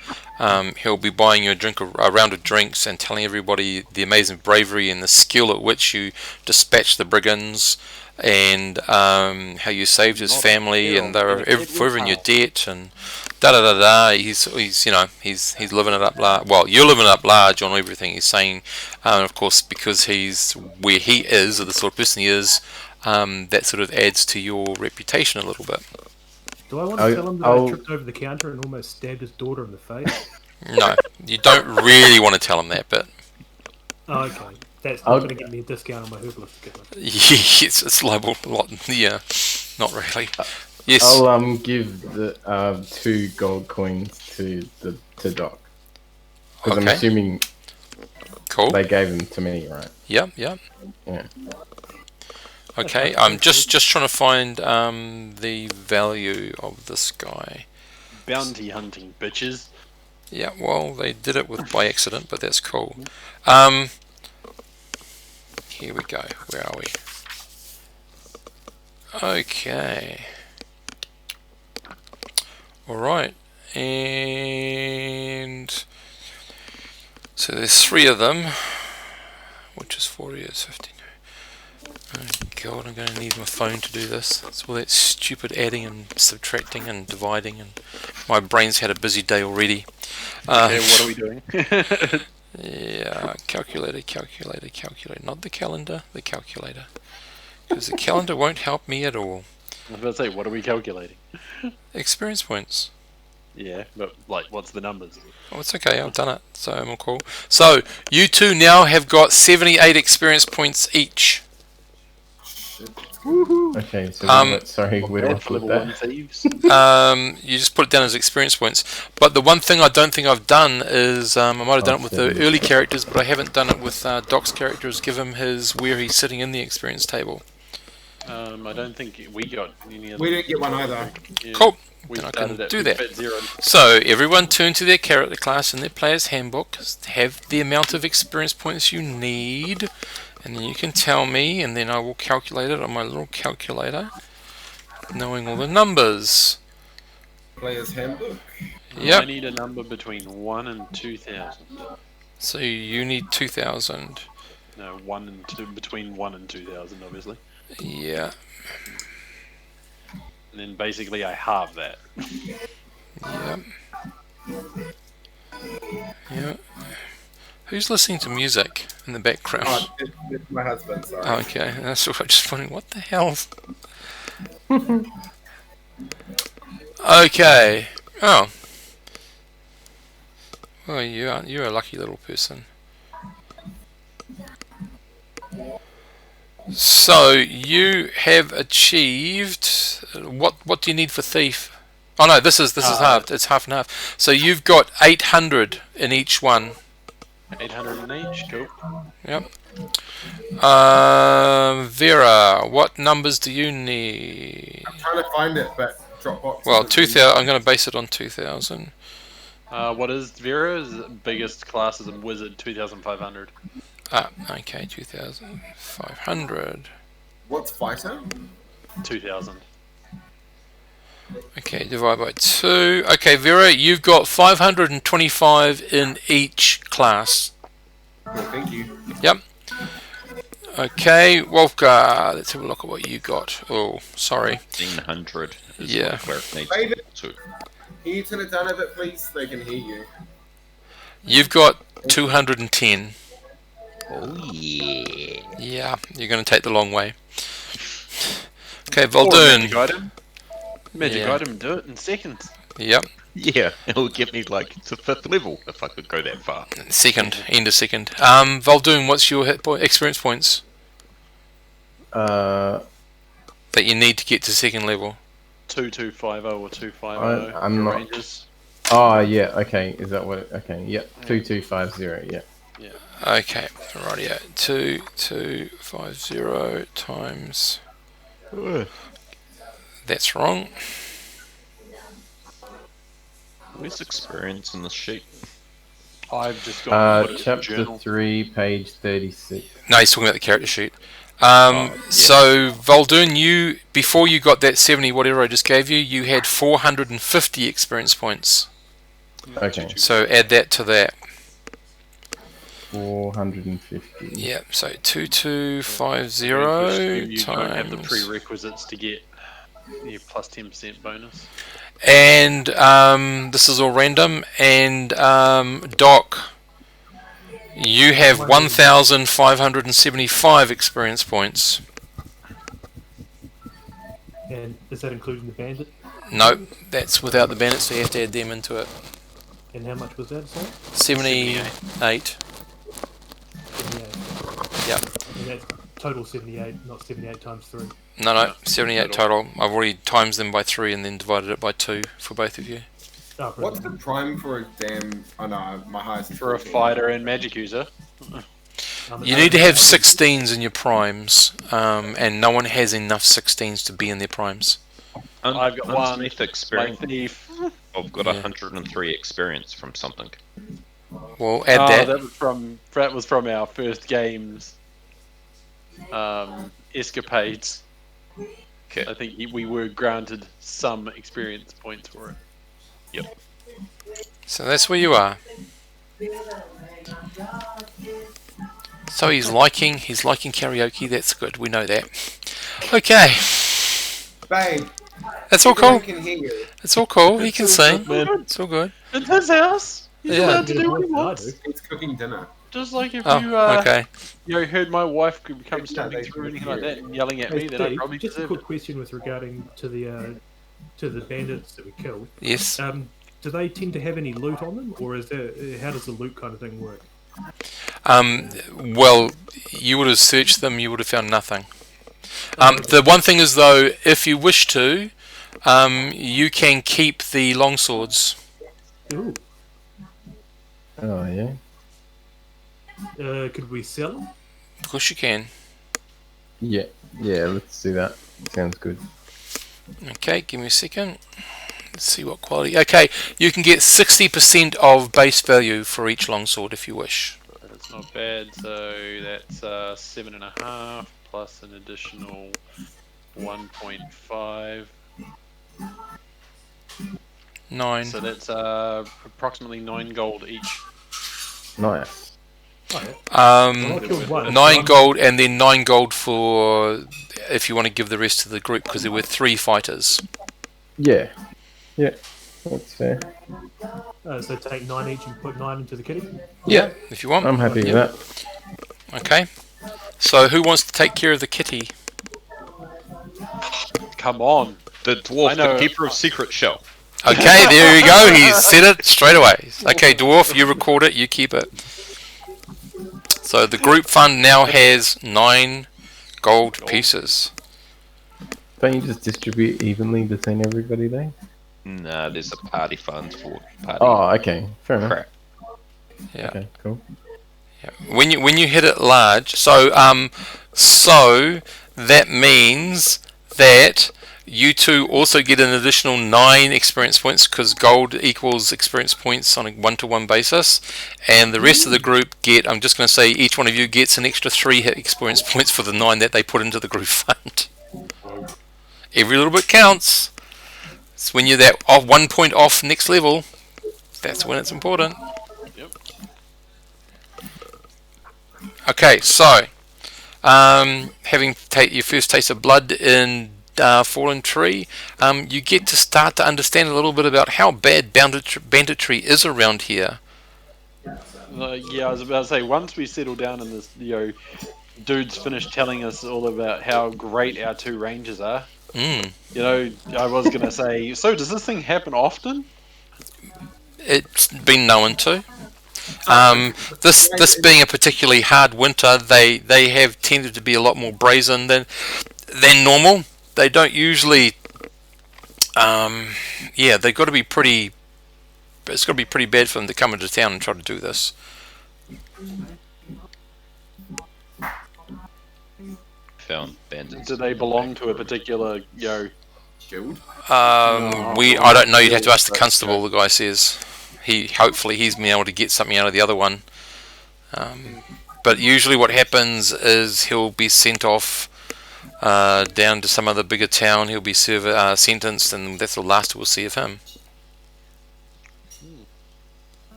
he'll be buying you a round of drinks and telling everybody the amazing bravery and the skill at which you dispatched the brigands, and how you saved his family, and they're forever in your debt, and da da da da. He's living it up large. Well, you're living it up large on everything he's saying, of course, because he's where he is, or the sort of person he is. That sort of adds to your reputation a little bit. Do I want to tell him that I I'll- tripped over the counter and almost stabbed his daughter in the face? No, you don't really want to tell him that, but Oh, okay. That's I'll- not going to get me a discount on my herbalist equipment. yes, it's labelled a lot. Yeah, not really. Yes. I'll give the 2 gold coins to Doc, because I'm Okay. assuming Cool. they gave them to me, right? Yeah, yeah. Yeah. Okay, I'm just trying to find the value of this guy. Bounty hunting, bitches. Yeah, well, they did it by accident, but that's cool. Here we go. Where are we? Okay. All right, and so there's 3 of them, which is 40 is 15. Oh God, I'm going to need my phone to do this. It's all that stupid adding and subtracting and dividing, and my brain's had a busy day already. Okay, what are we doing? Yeah, calculator, not the calendar, the calculator. Because the calendar won't help me at all. I was about to say, what are we calculating? Experience points. Yeah, but like, what's the numbers? Oh, it's okay, I've done it, so I'm all cool. So, you two now have got 78 experience points each. Okay, so sorry, where do I That's put level that? 1 thieves. You just put it down as experience points. But the one thing I don't think I've done is, I might have done it with the early characters, but I haven't done it with Doc's characters. Give him where he's sitting in the experience table. I don't think we got any other. We didn't get one either. Yeah, Cool. We Then I started can at do Big that. Fat Zero. So everyone turn to their character class in their player's handbook. Have the amount of experience points you need, and then you can tell me, and then I will calculate it on my little calculator, knowing all the numbers. Player's handbook. Yep. I need a number between 1 and 2,000. So you need 2,000. No, 1 and 2, between 1 and 2,000, obviously. Yeah. And then basically I halve that. Yep. Yeah. Who's listening to music in the background? Oh, it's my husband, sorry. Oh, okay, that's what I'm just wondering. What the hell? Okay. Oh. Well, you're a lucky little person. So you have achieved what? What do you need for thief? Oh no, this is halved. It's half and half. So you've got 800 in each one. 800 in each, cool. Yep. Vera, what numbers do you need? I'm trying to find it, but Dropbox. Well, doesn't 2,000. I'm going to base it on 2,000. What is Vera's biggest class is a wizard, 2,500. Ah, okay, 2,500. What's fighter? 2,000. Okay, divide by 2. Okay, Vera, you've got 525 in each class. Cool, thank you. Yep. Okay, Wolfgar, let's have a look at what you got. Oh, sorry. 1,500. is Yeah. what Cleric needs David, to. can you turn it down a bit, please? They can hear you. You've got 210. Oh, yeah. Yeah, you're going to take the long way. Okay, Or a Voldoon. magic item. Magic Yeah. item, do it in seconds. Yep, Yeah, it'll get me like to 5th level if I could go that far. second, end of second. Voldoon, what's your experience points Uh, that you need to get to second level? 2250 or 250 I'm not- ranges. oh yeah, okay. Is that what? Okay, yep. 2250. Yeah. Okay, rightio. 2250 times That's wrong. Where's experience in this sheet? I've just gone and put it in the Chapter journal. 3, page 36. No, he's talking about the character sheet. Yeah. So, Voldoon, you, before you got that 70 whatever I just gave you, you had 450 experience points. Okay. So add that to that. 450. Yeah, so 2250 You don't have the times... prerequisites to get your plus 10% bonus. And this is all random. And Doc, you have 1,575 experience points. And is that including the bandit? No, that's without the bandits, so you have to add them into it. And how much was that, sorry? 78. 78. Yep. And that's total 78, not 78 times 3. No, 78 total. I've already times them by 3 and then divided it by 2 for both of you. Oh, What's the prime for a damn? Oh no, my highest is For a 14. fighter and magic user. You need to have 16s in your primes, and no one has enough 16s to be in their primes. I've got one. Underneath experience. My thief. I've got Yeah. 103 experience from something. Well, add that. That was from our first game's escapades. Okay. I think we were granted some experience points for it. Yep. So that's where you are. So he's liking karaoke. That's good. We know that. Okay, Babe, that's all everyone cool. can hear you. It's all cool. He can It's all sing. good, man. It's all good. It's his house. He's Yeah. allowed to do what he wants. It's cooking dinner. Just like if Oh, you okay. heard my wife could come Yeah, storming they through or could anything like hear that and yelling at Hey, me, then I Steve, probably just a deserve quick it. question with regarding to the bandits that we killed. Yes. Do they tend to have any loot on them, or is there? How does the loot kind of thing work? Well, you would have searched them. You would have found nothing. The one thing is, though, if you wish to, you can keep the longswords. Ooh. Oh, yeah. Could we sell them? Of course you can. Yeah, let's do that. Sounds good. Okay, give me a second. Let's see what quality. Okay, you can get 60% of base value for each longsword if you wish. That's not bad. So that's 7.5 plus an additional 1.5. 9. So that's approximately 9 gold each. Nice. Oh, yeah. Um, Well, I killed one. 9 gold, and then 9 gold for if you want to give the rest to the group, because there were 3 fighters. Yeah, that's fair. So take 9 each and put 9 into the kitty. Yeah, if you want. I'm happy with Yeah. that. Okay. So who wants to take care of the kitty? Come on. The dwarf, I know. the keeper of secret shell. Okay, there you go. He said it straight away. Okay, dwarf, you record it, you keep it. So the group fund now has 9 gold pieces. Don't you just distribute evenly between everybody then? Nah, there's a party fund for party Oh, okay. Fair enough. crap. Yeah. Okay, cool. When you hit it large, so that means that you two also get an additional 9 experience points, because gold equals experience points on a 1-to-1 basis, and the rest of the group get, I'm just going to say each one of you gets an extra 3 experience points for the 9 that they put into the group fund. Every little bit counts. It's when you're that 1 point off next level, that's when it's important. Yep. Okay, so having take your first taste of blood in Fallen Tree, you get to start to understand a little bit about how bad banditry is around here. Yeah, I was about to say, once we settle down in this, dude's finished telling us all about how great our 2 rangers are. Mm. I was going to say, so does this thing happen often? It's been known to. This being a particularly hard winter, they have tended to be a lot more brazen than normal. They don't usually. They've got to be pretty. It's got to be pretty bad for them to come into town and try to do this. found bandits. Do they belong to a particular, Guild? I don't know. You'd have to ask the But, constable. The guy says hopefully he's been able to get something out of the other one. But usually what happens is he'll be sent off down to some other bigger town. He'll be sentenced, and that's the last we'll see of him.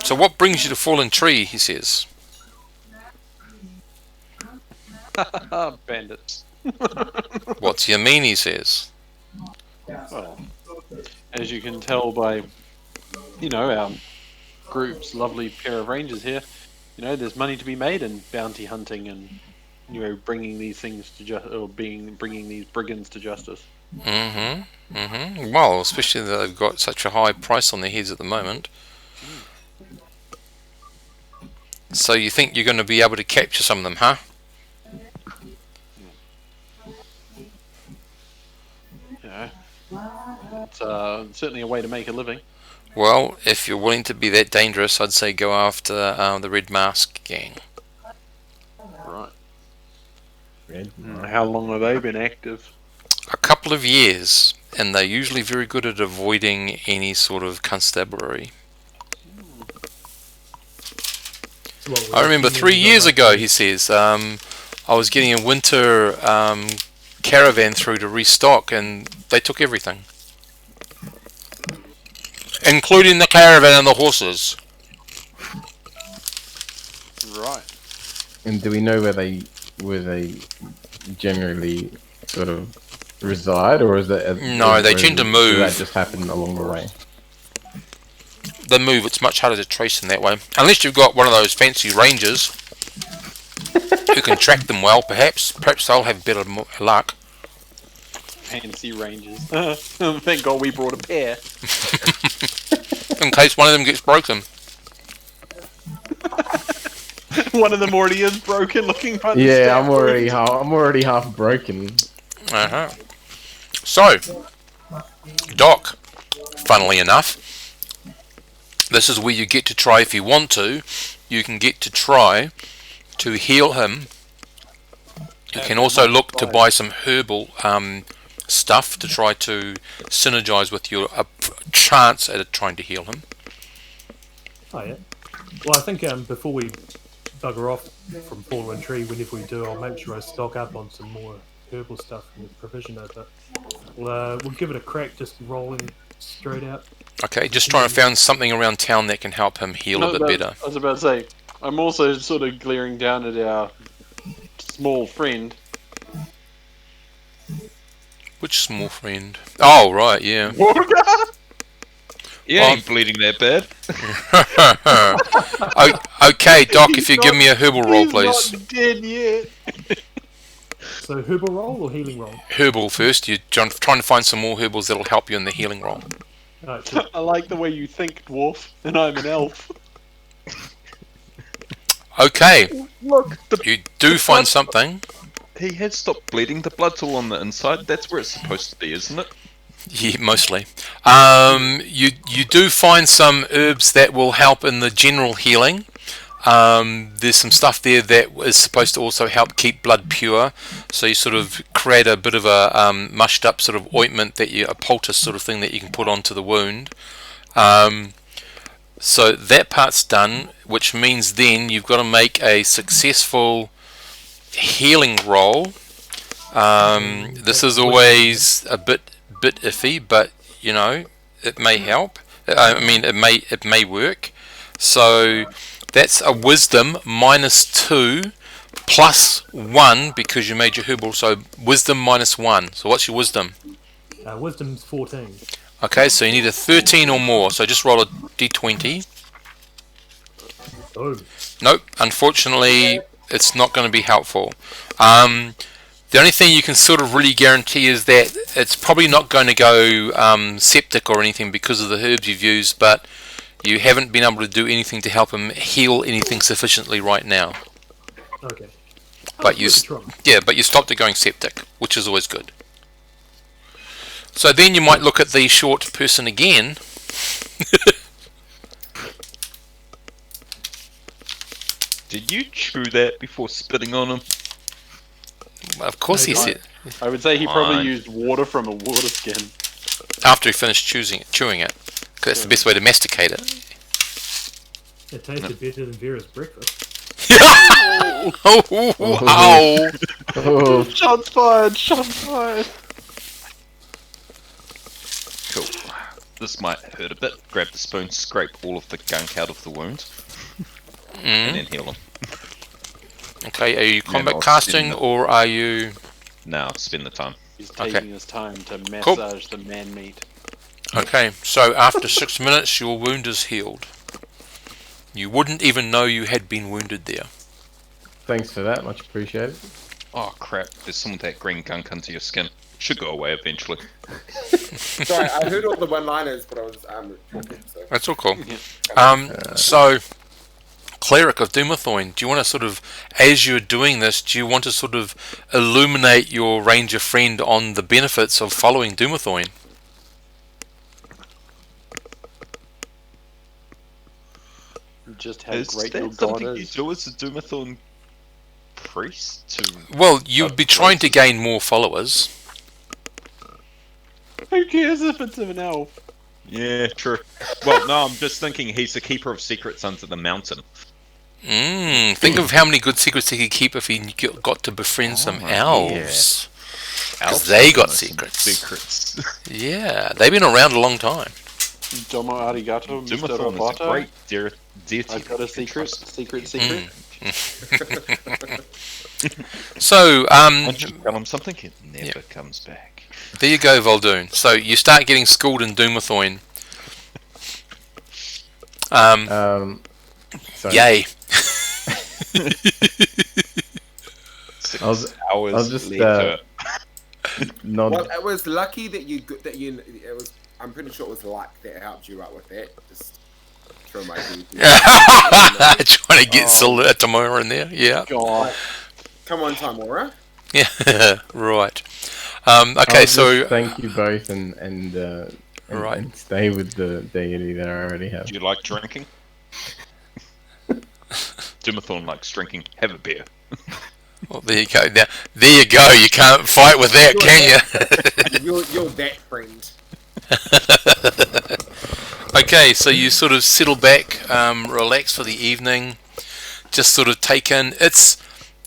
So what brings you to Fallen Tree, he says. bandits. What's your mean, he says. Well, as you can tell by, our group's lovely pair of rangers here, there's money to be made in bounty hunting and, bringing these things to bringing these brigands to justice. Well, especially that they've got such a high price on their heads at the moment. So you think you're going to be able to capture some of them, huh? It's certainly a way to make a living. Well, if you're willing to be that dangerous, I'd say go after the Red Mask gang. Right. Red. How long have they been active? A couple of years, and they're usually very good at avoiding any sort of constabulary. I remember 3 years ago, he says, I was getting a winter caravan through to restock, and they took everything. Including the caravan and the horses. Right. And do we know where they generally sort of reside, or is that? No, they tend to move. Does that just happen along the way? They move. It's much harder to trace in that way, unless you've got one of those fancy rangers who can track them well. Perhaps they'll have better luck. Fancy rangers. Thank God we brought a pair. In case one of them gets broken. One of them already is broken. Looking for Yeah, I'm already half broken. So, Doc, funnily enough, this is where you get to try, if you want to, you can get to try to heal him. You can also look to buy some herbal stuff to try to synergize with your chance at trying to heal him. Oh yeah. Well, I think before we bugger off from Fallen Tree, whenever we do, I'll make sure I stock up on some more herbal stuff from the provisioner. But we'll give it a crack, just rolling straight out. Okay, just trying to find something around town that can help him heal a bit better. I was about to say, I'm also sort of glaring down at our small friend. Which small friend? Oh, right, yeah. He ain't bleeding that bad. Okay, Doc, if you give me a herbal roll, please. He's not dead yet. So herbal roll or healing roll? Herbal first. You're trying to find some more herbals that'll help you in the healing roll. Alright, cool. I like the way you think, dwarf, and I'm an elf. Okay, Look, you do find something. he has stopped bleeding. The blood's all on the inside. That's where it's supposed to be, isn't it? Yeah, mostly. You do find some herbs that will help in the general healing. There's some stuff there that is supposed to also help keep blood pure. So you sort of create a bit of a mushed up sort of ointment a poultice sort of thing that you can put onto the wound. So that part's done, which means then you've got to make a successful healing roll. This is always a bit iffy, but it may help. I mean, it may work. So that's a wisdom -2 +1 because you made your herbal. So wisdom -1. So what's your wisdom? Wisdom's 14. Okay, so you need a 13 or more. So just roll a d20. Oh. Nope, unfortunately, it's not going to be helpful. The only thing you can sort of really guarantee is that it's probably not going to go septic or anything because of the herbs you've used, but you haven't been able to do anything to help him heal anything sufficiently right now. Okay. But you stopped it going septic, which is always good. So then you might look at the short person again. Did you chew that before spitting on him? Of course he said. I would say he probably Fine. used water from a water skin. After he finished chewing it. 'Cause that's the best way to masticate it. It tasted better than Vera's breakfast. Oh, ow. Oh, Shots fired! Shots fired! Cool. This might hurt a bit. Grab the spoon, scrape all of the gunk out of the wound, and then heal him. Okay, are you combat I'll casting spin the- or are you... Now spend the time. He's Okay. taking his time to massage the man meat. Okay, so after 6 minutes your wound is healed. You wouldn't even know you had been wounded there. thanks for that. Much appreciated. Oh crap! There's some of that green gunk under your skin. Should go away eventually. Sorry, I heard all the one-liners, but I was talking. So. That's all cool. So, Cleric of Dumathoin, do you want to sort of, as you're doing this, do you want to sort of illuminate your ranger friend on the benefits of following Dumathoin? Just how Is great that your god something you is. do as a Doomathorn priest? To Well, you'd be trying to gain more followers. Who cares if it's an elf? yeah, true. Well, no, I'm just thinking he's the keeper of secrets under the mountain. Think of how many good secrets he could keep if he got to befriend some elves. Because they got secrets. Secrets. Yeah, they've been around a long time. Domo arigato, Mr. Doomathorn is a Roboto. great deity. I've got a secret. Secret. So, Once you tell him something, it never comes back. there you go, Voldoon. So you start getting schooled in Dumathoin. Sorry. Yay. 6 I'll hours just, later. nod. Well, it was lucky that you. It was. I'm pretty sure it was luck that helped you out with that. Just throw my dude. Trying to get Tamora in there. Yeah. God. Come on, Tamora. Yeah. Right. Okay, I'll so just thank you both and Right. and stay with the deity that I already have. Do you like drinking? Doomathorn likes drinking. Have a beer. well, there you go. Now, there you go. You can't fight with that, can you? You're that friend. Okay, so you sort of settle back, relax for the evening, just sort of take in.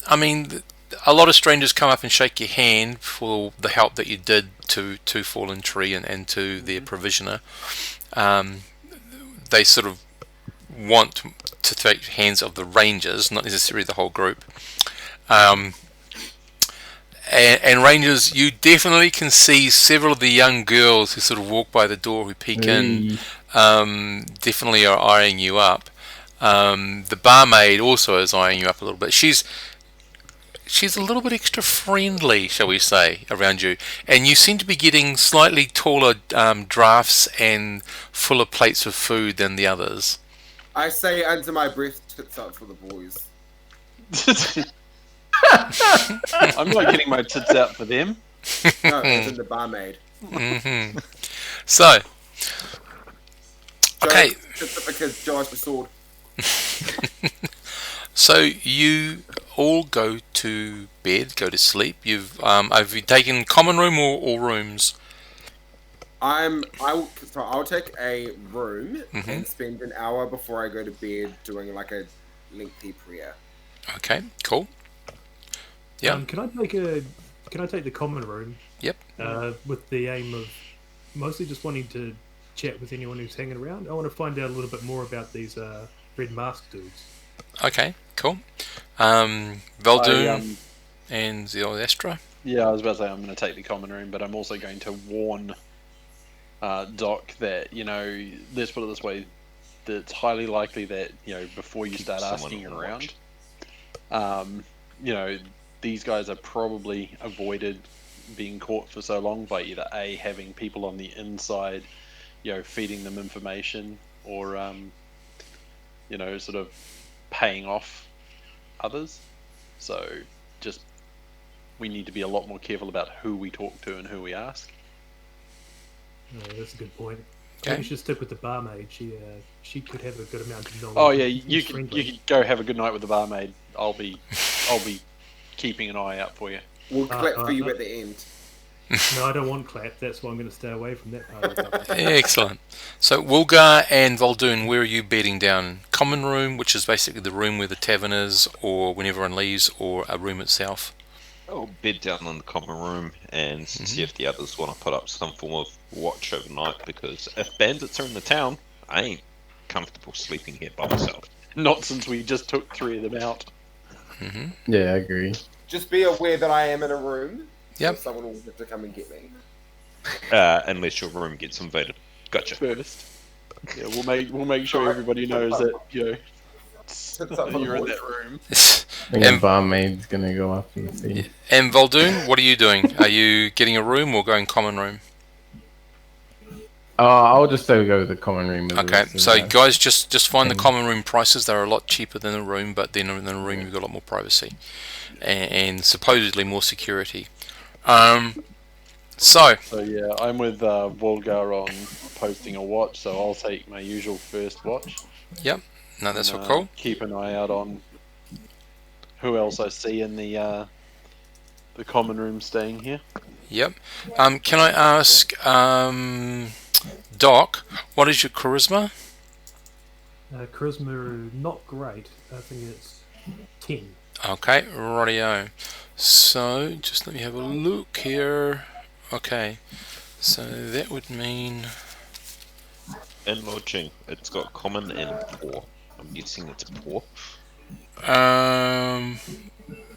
I mean, a lot of strangers come up and shake your hand for the help that you did to Fallen Tree and to their provisioner. They sort of want to take hands of the rangers, not necessarily the whole group. And rangers, you definitely can see several of the young girls who sort of walk by the door, who peek in, definitely are eyeing you up. The barmaid also is eyeing you up a little bit. She's a little bit extra friendly, shall we say, around you. And you seem to be getting slightly taller drafts and fuller plates of food than the others. I say under my breath, tits up for the boys. I'm not getting my tits out for them. No, as in the barmaid. So, okay. Tits up because Joe has the sword. So you all go to bed, go to sleep. Have you taken common room or all rooms? I'll take a room and spend an hour before I go to bed doing like a lengthy prayer. Okay, cool. Yeah. Can I take the common room? Yep. With the aim of mostly just wanting to chat with anyone who's hanging around. I want to find out a little bit more about these red mask dudes. Okay, cool. Veldoon and Zildestra. Yeah, I was about to say I'm going to take the common room, but I'm also going to warn Doc that, let's put it this way, that it's highly likely that, before you start asking around, these guys are probably avoided being caught for so long by either A, having people on the inside, feeding them information, or, sort of paying off others. So just, we need to be a lot more careful about who we talk to and who we ask. That's a good point. I think you should stick with the barmaid. She could have a good amount of knowledge. Oh yeah, and you she's could friendly. go have a good night with the barmaid. I'll be keeping an eye out for you. We'll clap for you at the end. No, I don't want clap. That's why I'm going to stay away from that part of the government. Excellent. So Wulgar and Voldoon, where are you bedding down? Common room, which is basically the room where the tavern is, or when everyone leaves, or a room itself? I'll bed down in the common room and see if the others want to put up some form of watch overnight, because if bandits are in the town, I ain't comfortable sleeping here by myself. Not since we just took 3 of them out. Yeah, I agree. Just be aware that I am in a room. Yep. So someone will have to come and get me. Unless your room gets invaded. Gotcha. First. Yeah, we'll make sure everybody knows that you're in that room. I think the barmaid's gonna go after the thief. And Voldoon, what are you doing? Are you getting a room or going common room? I'll just go with the common room. With the Okay, rest of so the- guys, just find the common room prices. They're a lot cheaper than a room, but then in a room you've got a lot more privacy and supposedly more security. So yeah, I'm with Volgar on posting a watch, so I'll take my usual first watch. yep, no, that's And, all cool. Keep an eye out on who else I see in the common room staying here. Yep. Can I ask, Doc, what is your charisma? Charisma, not great. I think it's 10. Okay, rightio. So just let me have a look here. Okay, so that would mean And lodging, it's got common and poor. I'm guessing it's poor.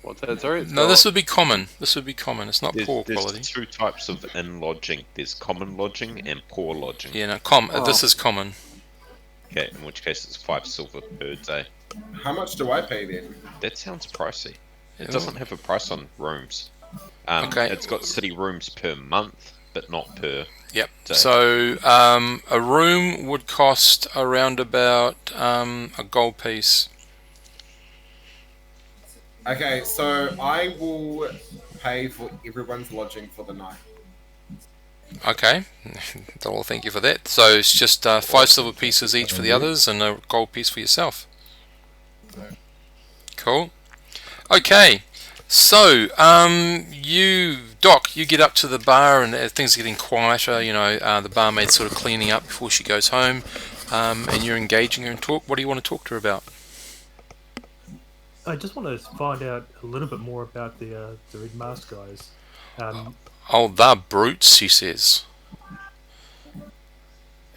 What's that? Sorry. no, this would be common. This would be common. It's not poor There's quality. 2 types of inn lodging. There's common lodging and poor lodging. Yeah, no, this is common. Okay, in which case it's 5 silver per day. How much do I pay then? That sounds pricey. It Yeah. doesn't have a price on rooms. Okay. It's got city rooms per month, but not per Yep. day. So a room would cost around about a gold piece. Okay, so I will pay for everyone's lodging for the night. Okay. Well, thank you for that. So it's just 5 silver pieces each for the others and a gold piece for yourself. Cool. Okay. So, Doc, you get up to the bar and things are getting quieter. You know, the barmaid's sort of cleaning up before she goes home, and you're engaging her in talk. What do you want to talk to her about? I just want to find out a little bit more about the Red Mask guys. Oh, they're brutes, she says.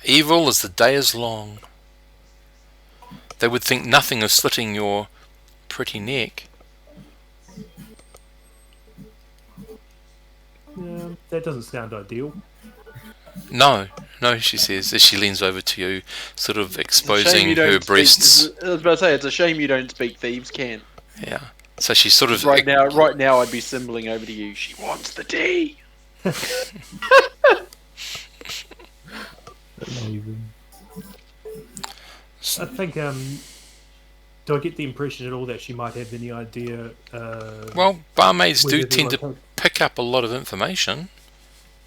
Evil as the day is long. They would think nothing of slitting your pretty neck. That doesn't sound ideal. No, she says as she leans over to you, sort of Shame exposing you don't her breasts. I was about to say, it's a shame you don't speak thieves' can. Yeah. So she's sort of Right now, I'd be symboling over to you. She wants the tea. Amazing. I think, do I get the impression at all that she might have any idea? Well, barmaids do whether they're tend to located? pick up a lot of information.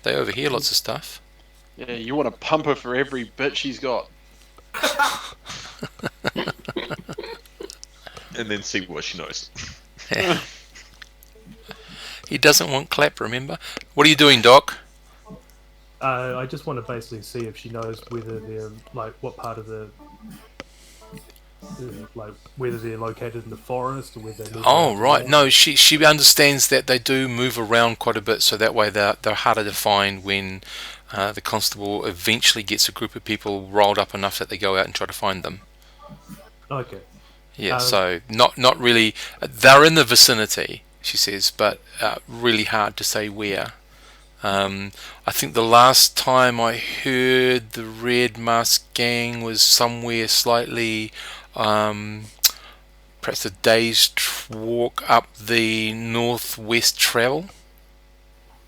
They overhear lots of stuff. Yeah, you want to pump her for every bit she's got. And then see what she knows. He doesn't want clap, remember? What are you doing, Doc? I just want to basically see if she knows whether they're like what part of the like whether they're located in the forest or whether they live Oh, around the right. mall. No, she understands that they do move around quite a bit, so that way they're harder to find when the constable eventually gets a group of people rolled up enough that they go out and try to find them. Okay. Yeah, so not really. They're in the vicinity, she says, but really hard to say where. I think the last time I heard the Red Mask gang was somewhere slightly, perhaps a day's walk up the northwest travel.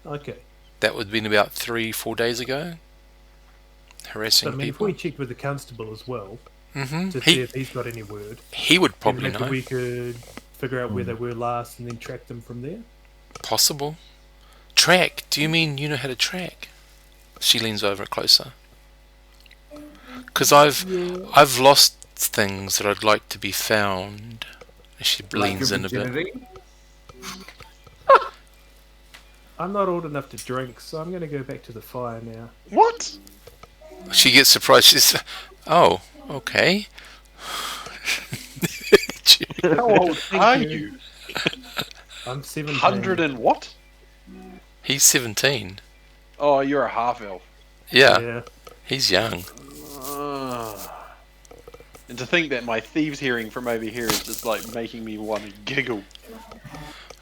Okay. That would have been about 3-4 days ago. Harassing So, I mean, if people. we checked with the constable as well Mm-hmm. to see if he's got any word, He would then probably maybe know. we could figure out where they were last and then track them from there. Possible. Track? Do you mean you know how to track? She leans over closer. Because I've lost things that I'd like to be found. She leans in a bit. I'm not old enough to drink, so I'm going to go back to the fire now. What? She gets surprised. She's, oh, okay. How old are you? I'm 17. 100 and what? He's 17. Oh, you're a half elf. Yeah, he's young. And to think that my thieves' hearing from over here is just like making me want to giggle.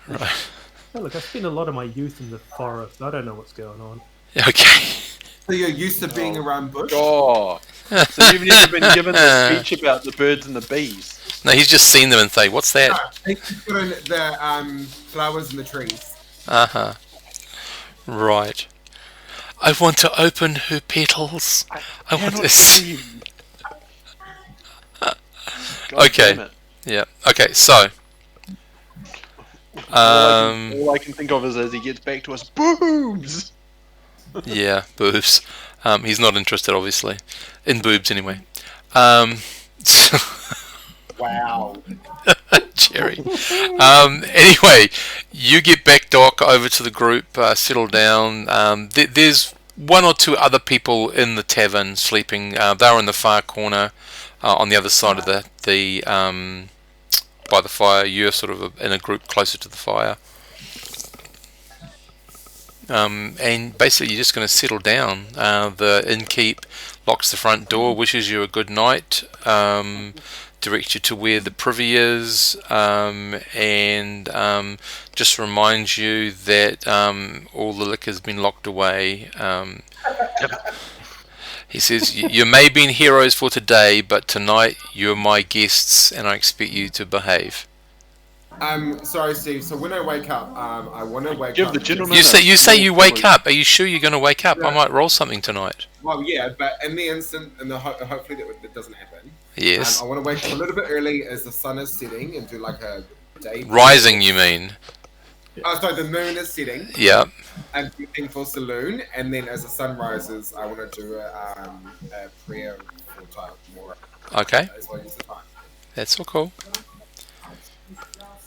Right. Oh, look, I spent a lot of my youth in the forest. I don't know what's going on. Okay. So you're used to being around bush? Oh, so you've never been given the speech about the birds and the bees? No, he's just seen them and think, "What's that?" They put in the flowers in the trees. Right. I want to open her petals. I want to. Okay. Yeah. Okay. So. All I can think of is as he gets back to us, boobs. Yeah, boobs. He's not interested, obviously, in boobs anyway. Wow. Jerry. Anyway, you get back, Doc, over to the group, settle down. There's one or two other people in the tavern sleeping. They're in the far corner, on the other side of the by the fire. You're sort of in a group closer to the fire. And basically, you're just going to settle down. The innkeep locks the front door, wishes you a good night, directs you to where the privy is, and just reminds you that all the liquor's been locked away. He says, "You may have been heroes for today, but tonight you're my guests, and I expect you to behave." Sorry, Steve. So when I wake up, I want to wake Give up. the gentleman You say you wake up. up. Are you sure you're going to wake up? I might roll something tonight. Well, yeah, but in the instant, hopefully that doesn't happen. Yes. I want to wake up a little bit early as the sun is setting and do like a day. Rising, you mean? Oh, sorry, the moon is setting. Yeah. I'm looking for saloon, and then as the sun rises, I want to do a prayer for time more. Okay. As well as the time. That's all cool.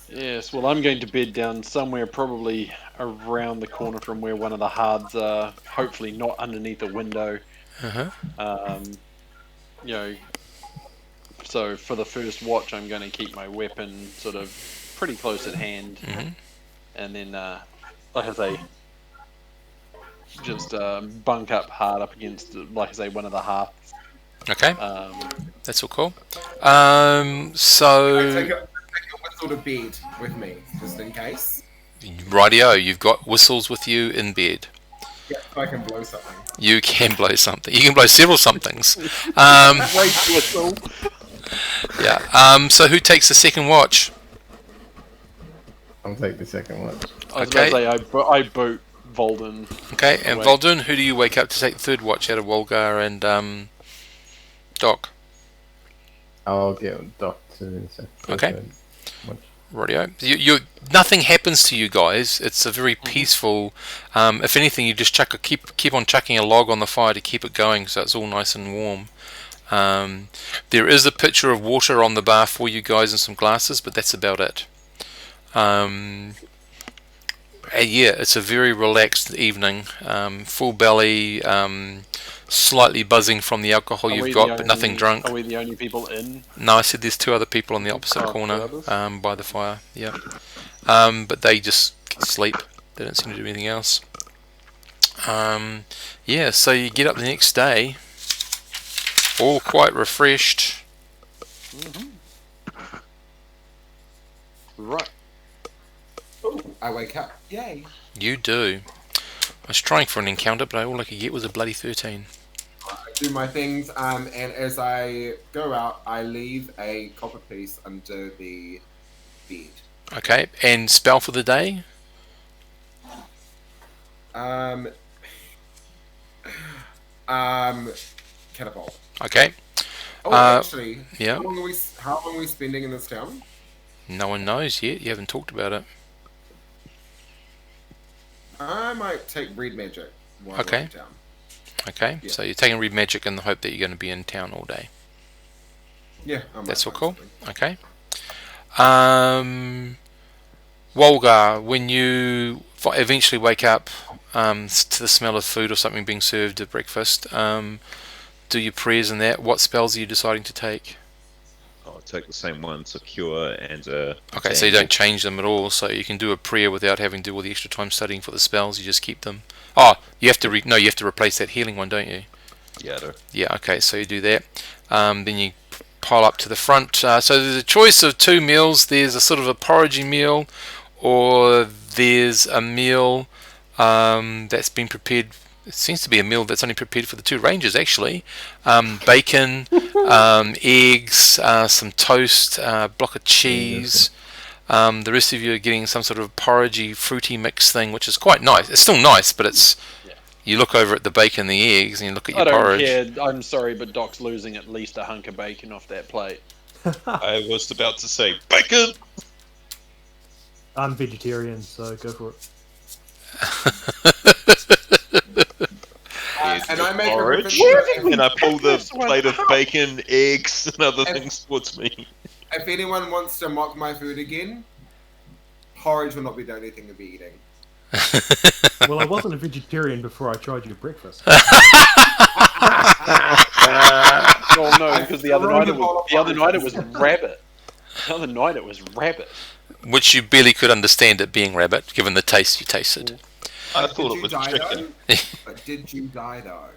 Yes, well, I'm going to bed down somewhere probably around the corner from where one of the hards are. Hopefully not underneath a window. You know, so for the first watch, I'm going to keep my weapon sort of pretty close at hand. And then, like I say, just bunk up hard up against, like I say, one of the hearths. Okay. That's all cool. So... I take a whistle to bed with me, just in case. Rightio, you've got whistles with you in bed. Yeah, so I can blow something. You can blow something. You can blow several somethings. Whistle. Yeah. So who takes the second watch? I'll take the second one. I was going to say, I boot Volden. Okay, and away. Volden, who do you wake up to take the third watch out of Wolgar and Doc? I'll get Doc to the second. Okay. Radio. You nothing happens to you guys. It's a very peaceful. If anything, you just keep on chucking a log on the fire to keep it going, so it's all nice and warm. There is a pitcher of water on the bar for you guys and some glasses, but that's about it. And yeah, it's a very relaxed evening. Full belly, slightly buzzing from the alcohol you've got, but nothing drunk. Are we the only people in? No, I said there's two other people on the opposite corner by the fire. Yeah, but they just sleep. They don't seem to do anything else. Yeah, so you get up the next day, all quite refreshed. Right. I wake up. Yay. You do. I was trying for an encounter, but all I could get was a bloody 13. I do my things, and as I go out, I leave a copper piece under the bed. Okay, and spell for the day? Catapult. Okay. Oh, actually, yeah. How long are we spending in this town? No one knows yet. You haven't talked about it. I might take red magic while Okay. we're in town. Okay, Yeah. so you're taking read magic in the hope that you're going to be in town all day. Yeah, I might That's all find cool. something. Okay. Wolgar, when you eventually wake up to the smell of food or something being served at breakfast, do your prayers and that. What spells are you deciding to take? I'll take the same one, so cure and Okay, so you don't change them at all, so you can do a prayer without having to do all the extra time studying for the spells. You just keep them. Oh, you have to you have to replace that healing one, don't you? Yeah, I do. Yeah. Okay, so you do that. Then you pile up to the front. So there's a choice of 2 meals. There's a sort of a porridgey meal, or there's a meal that's been prepared. It seems to be a meal that's only prepared for the 2 rangers, actually. Bacon, eggs, some toast, a block of cheese. The rest of you are getting some sort of porridgey, fruity mix thing, which is quite nice. It's still nice, but it's... You look over at the bacon, the eggs, and you look at your porridge. I don't care. I'm sorry, but Doc's losing at least a hunk of bacon off that plate. I was about to say bacon. I'm vegetarian, so go for it. Here's And your I make a porridge, reference and I pull the This one plate of out. bacon, eggs, and other And- things towards me. If anyone wants to mock my food again, porridge will not be the only thing to be eating. Well, I wasn't a vegetarian before I tried your breakfast. Well, no, because the other night it was rabbit. The other night it was rabbit. Which you barely could understand it being rabbit, given the taste you tasted. I Did thought you it was die, chicken. though? But did you die though?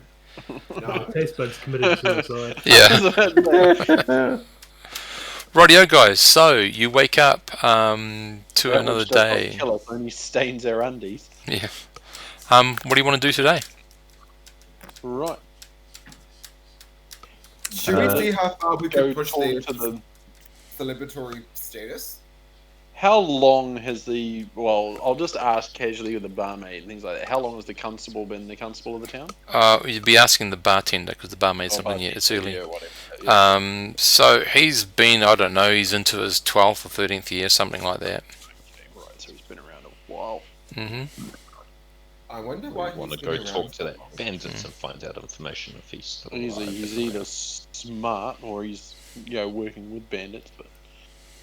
No. Taste buds committed suicide. Yeah. Rightio, guys. So you wake up to That another which does not day. kill us, only stains our undies. Yeah. What do you want to do today? Right. Should we see how far we Go can push talk the to the. celebratory status? How long has the? Well, I'll just ask casually with the barmaid and things like that. How long has the constable been the constable of the town? You'd be asking the bartender because the barmaid's not in yet. It's early. Yeah, whatever. So he's been, I don't know, he's into his 12th or 13th year, something like that. Right, so he's been around a while. I wonder why I want to he's go been talk around to so that long. bandits and find out information if he's still He's alive. either smart or he's working with bandits, but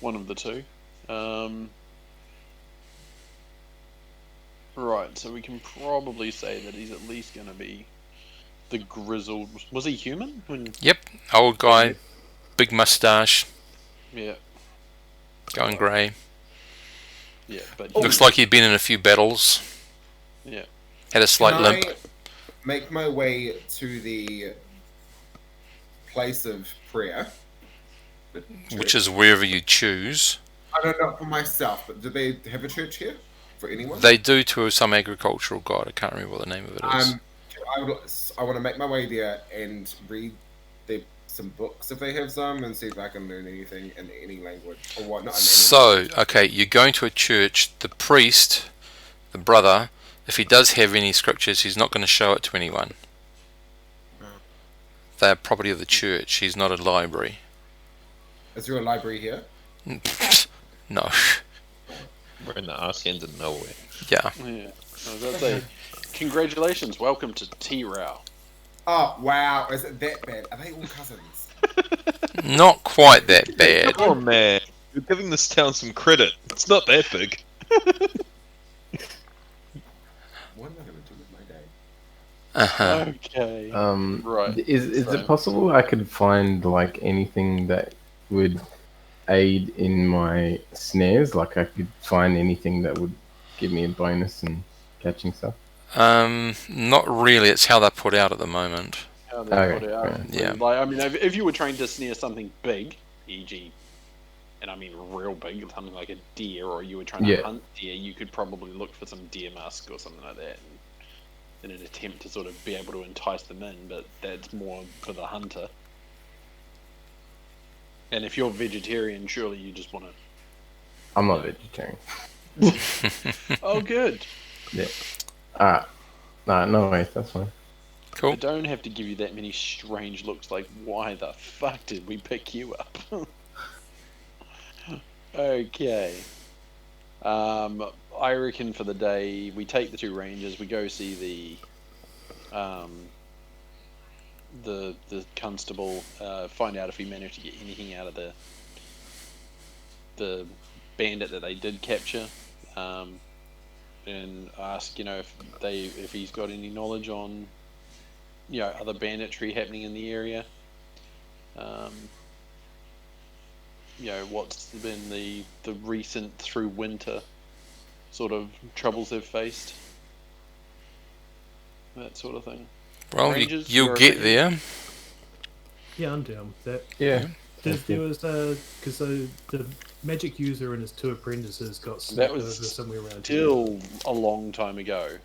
one of the two. Right, so we can probably say that he's at least going to be the grizzled. Was he human? Yep, old guy, big mustache, Yeah, going grey. yeah, but Looks like he'd been in a few battles. yeah. Had a slight Can limp. I make my way to the place of prayer? The Which church? is wherever you choose. I don't know for myself, but do they have a church here for anyone? They do to some agricultural god. I can't remember what the name of it is. I want to make my way there and read some books if they have some, and see if I can learn anything in any language or what. Not in any So, okay, you're going to a church. The priest, the brother, if he does have any scriptures, he's not going to show it to anyone. They're property of the church. He's not a library. Is there a library here? No. We're in the arse end of nowhere. Yeah. Yeah. I was about to say, congratulations, welcome to T-Row. Oh wow, is it that bad? Are they all cousins? Not quite that bad. Come on, man. You're giving this town some credit. It's not that big. What am I going to do with my day? Uh-huh. Okay. Right. Right. Is So- it possible I could find like anything that would aid in my snares? Like I could find anything that would give me a bonus in catching stuff? Not really. It's how they're put out at the moment. How they Okay, put it out. yeah. Like, I mean, if you were trained to snare something big, e.g., and I mean real big, something like a deer, or you were trying to Yeah. hunt deer, you could probably look for some deer musk or something like that, in an attempt to sort of be able to entice them in. But that's more for the hunter. And if you're vegetarian, surely you just want to. I'm not vegetarian. Oh, good. Yeah. Alright. Nah, no worries, that's fine. I Cool. don't have to give you that many strange looks like, why the fuck did we pick you up? Okay. I reckon for the day, we take the 2 rangers, we go see the the constable find out if he managed to get anything out of the bandit that they did capture, and ask if he's got any knowledge on other banditry happening in the area. What's been the recent through winter sort of troubles they've faced, that sort of thing. Well, Rangers, you'll your get opinion? there. Yeah, I'm down with that. Yeah. There was because the magic user and his 2 apprentices got That snapped over was somewhere around still a long time ago.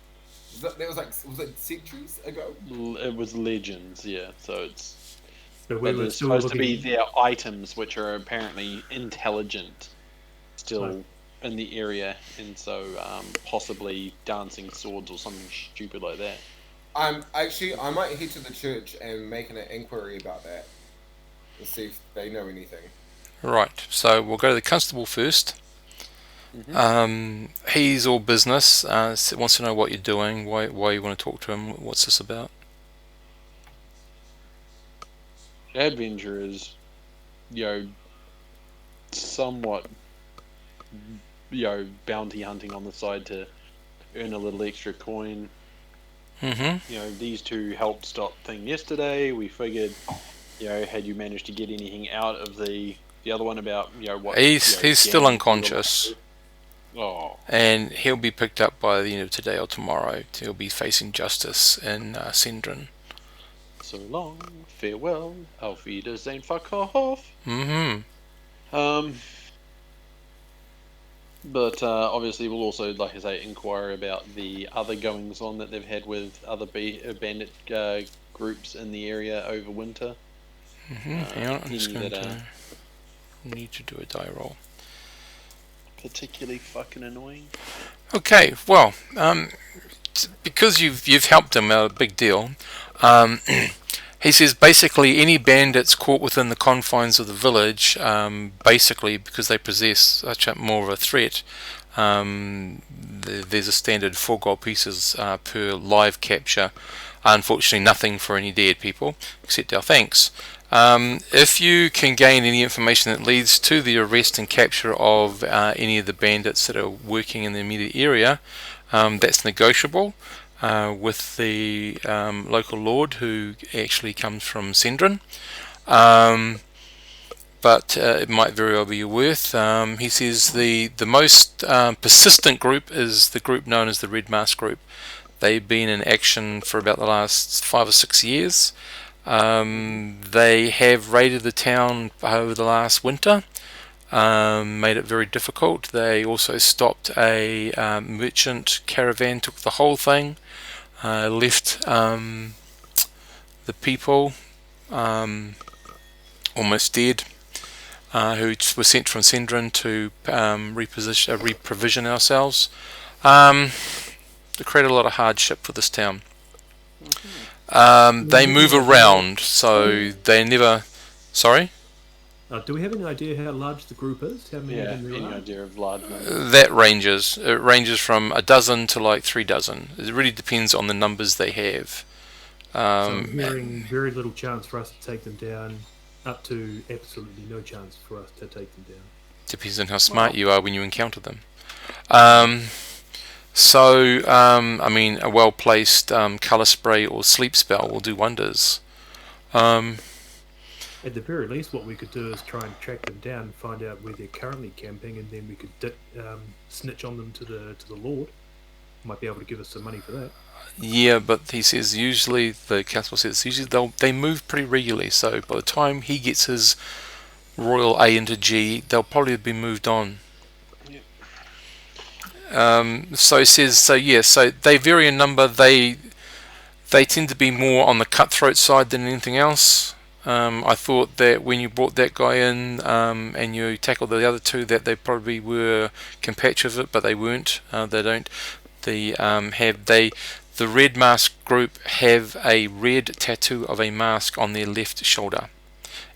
That was it centuries ago? It was legends, yeah. So it's here. But we were there's still supposed to looking. be their items, which are apparently intelligent, still Right. in the area, and so possibly dancing swords or something stupid like that. Actually, I might head to the church and make an inquiry about that and see if they know anything. Right, so we'll go to the constable first. He's all business, wants to know what you're doing, why you want to talk to him, what's this about? Adventure is, somewhat, bounty hunting on the side to earn a little extra coin. These 2 helped stop thing yesterday. We figured, had you managed to get anything out of the other one about, what... He's still unconscious. Oh. And he'll be picked up by the end of today or tomorrow. He'll be facing justice in Sindrin. So long, farewell, auf Wiedersehen, fuck off. But obviously we'll also, like I say, inquire about the other goings on that they've had with other bandit groups in the area over winter. Hang on, I'm just going that to need to do a die roll. particularly fucking annoying. Okay, well, because you've helped him out, a big deal. He says basically any bandits caught within the confines of the village, basically because they possess such more of a threat, there's a standard 4 gold pieces per live capture. Unfortunately, nothing for any dead people, except our thanks. If you can gain any information that leads to the arrest and capture of any of the bandits that are working in the immediate area, that's negotiable with the local lord, who actually comes from Sindrin. But it might very well be worth. He says the most persistent group is the group known as the Red Mask Group. They've been in action for about the last 5 or 6 years. They have raided the town over the last winter, made it very difficult. They also stopped a merchant caravan, took the whole thing, left the people almost dead, who were sent from Sindrin to reprovision ourselves. They create a lot of hardship for this town. They move around, so they never... Sorry? Do we have any idea how large the group is? How many of them there Any are? idea of large numbers? That ranges. It ranges from a dozen to like 3 dozen. It really depends on the numbers they have. So I'm hearing very little chance for us to take them down, up to absolutely no chance for us to take them down. Depends on how smart you are when you encounter them. I mean, a well-placed colour spray or sleep spell will do wonders. At the very least, what we could do is try and track them down, find out where they're currently camping, and then we could snitch on them to the Lord. Might be able to give us some money for that. Yeah, but he says usually, the constable says usually they move pretty regularly. So by the time he gets his royal A into G, they'll probably be moved on. So he says, so they vary in number. They tend to be more on the cutthroat side than anything else. I thought that when you brought that guy in and you tackled the other 2, that they probably were compatriot, but they weren't. They don't. The Red Mask group have a red tattoo of a mask on their left shoulder,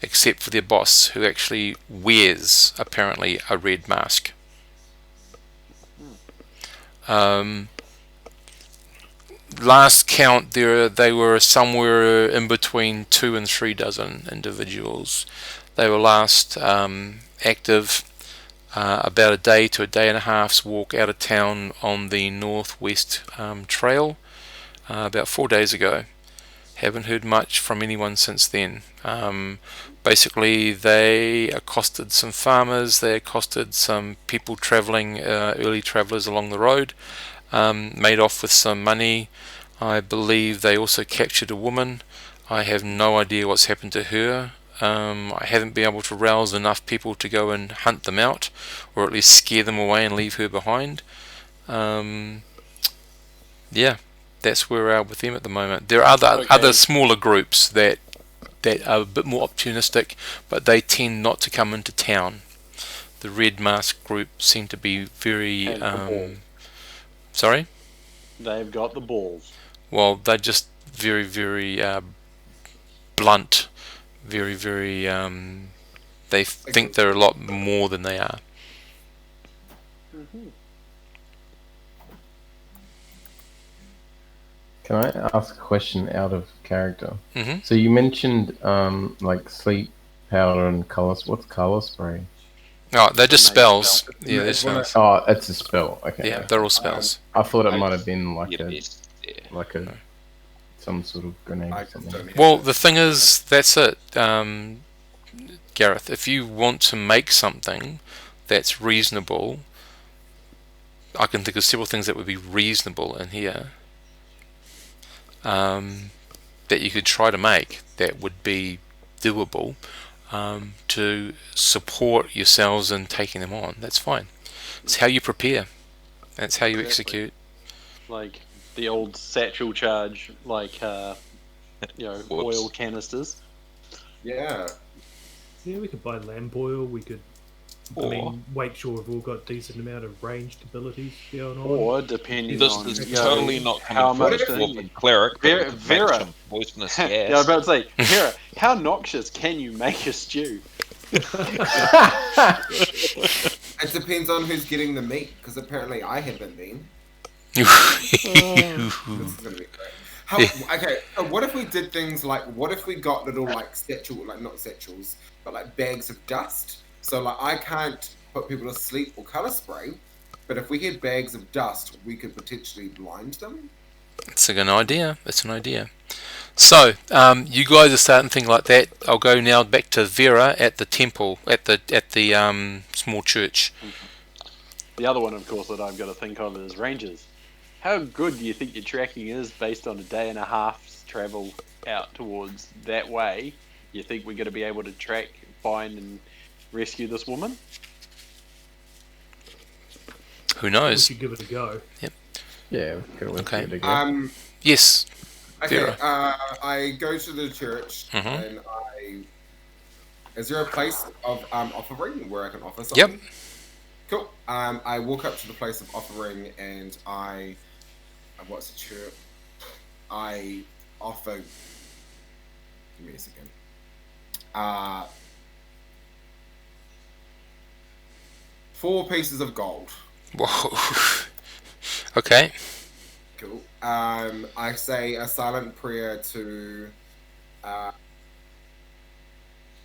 except for their boss, who actually wears apparently a red mask. last count, they were somewhere in between 2 and 3 dozen individuals. They were last active about a day to a day and a half's walk out of town on the northwest trail about 4 days ago. Haven't heard much from anyone since then. Basically, they accosted some farmers, they accosted some people travelling, early travellers along the road, made off with some money. I believe they also captured a woman. I have no idea what's happened to her. I haven't been able to rouse enough people to go and hunt them out, or at least scare them away and leave her behind. Yeah, that's where we are with them at the moment. There are other smaller groups that are a bit more opportunistic, but they tend not to come into town. The Red Mask group seem to be very... sorry? They've got the balls. Well, they're just very, very blunt. Very, very... they think they're a lot more than they are. Can I ask a question out of character? Mm-hmm. So you mentioned like sleep powder and color. What's color spray? Oh, they're just spells. Yeah, they're It's spells. Oh, it's a spell. Okay. Yeah, they're all spells. I thought it might have been like Yeah. some sort of grenade or something. Well, the thing is, that's it, Gareth. If you want to make something that's reasonable, I can think of several things that would be reasonable in here that you could try to make that would be doable to support yourselves in taking them on. That's fine. It's how you prepare. That's how you execute. Like the old satchel charge, like oil canisters. Yeah. Yeah, we could buy lamp oil. We could, make sure we've all got decent amount of ranged abilities going on. Or depending This on is totally not how coming much from the a cleric. Vera. Poisonous Yeah, I gas. was about to say, Vera, how noxious can you make a stew? It depends on who's getting the meat, because apparently I haven't been. This is gonna be great. Okay, so what if we did things like, what if we got little like not satchels, but like bags of dust? So like I can't put people to sleep or color spray, but if we had bags of dust, we could potentially blind them. It's a good idea. It's an idea. So, you guys are starting to think like that. I'll go now back to Vera at the temple, at the small church. The other one, of course, that I've got to think of is rangers. How good do you think your tracking is based on a day and a half's travel out towards that way? You think we're going to be able to track, find, and rescue this woman? Who We knows? should give it a go. Yeah, Okay. Yes. Yes. Okay, Vera. I go to the church and is there a place of offering where I can offer something? Yep. Cool. I walk up to the place of offering and what's the church? I offer. Give me a second. 4 pieces of gold. Whoa. Okay. Cool. I say a silent prayer to. Oh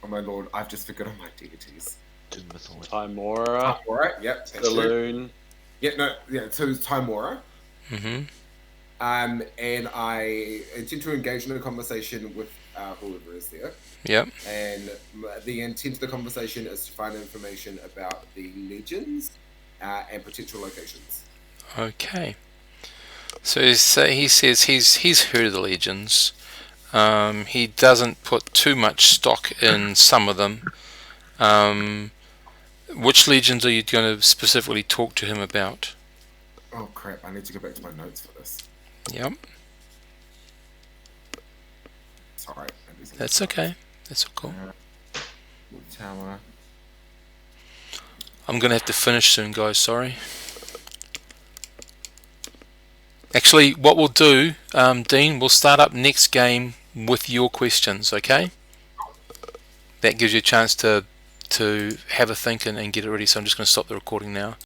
my lord! I've just forgotten my deities. Timora, Alright. Yep. Saloon. Yeah. No. Yeah. To Timora. Mm-hmm. And I intend to engage in a conversation with whoever is there. Yep. And the intent of the conversation is to find information about the legends and potential locations. Okay. So he says he's heard of the legends. He doesn't put too much stock in some of them. Which legends are you going to specifically talk to him about? Oh crap! I need to go back to my notes for this. Yep. Sorry. That's okay. That's all cool. Tower. I'm going to have to finish soon, guys. Sorry. Actually, what we'll do, Dean, we'll start up next game with your questions, okay? That gives you a chance to have a think and get it ready, so I'm just going to stop the recording now.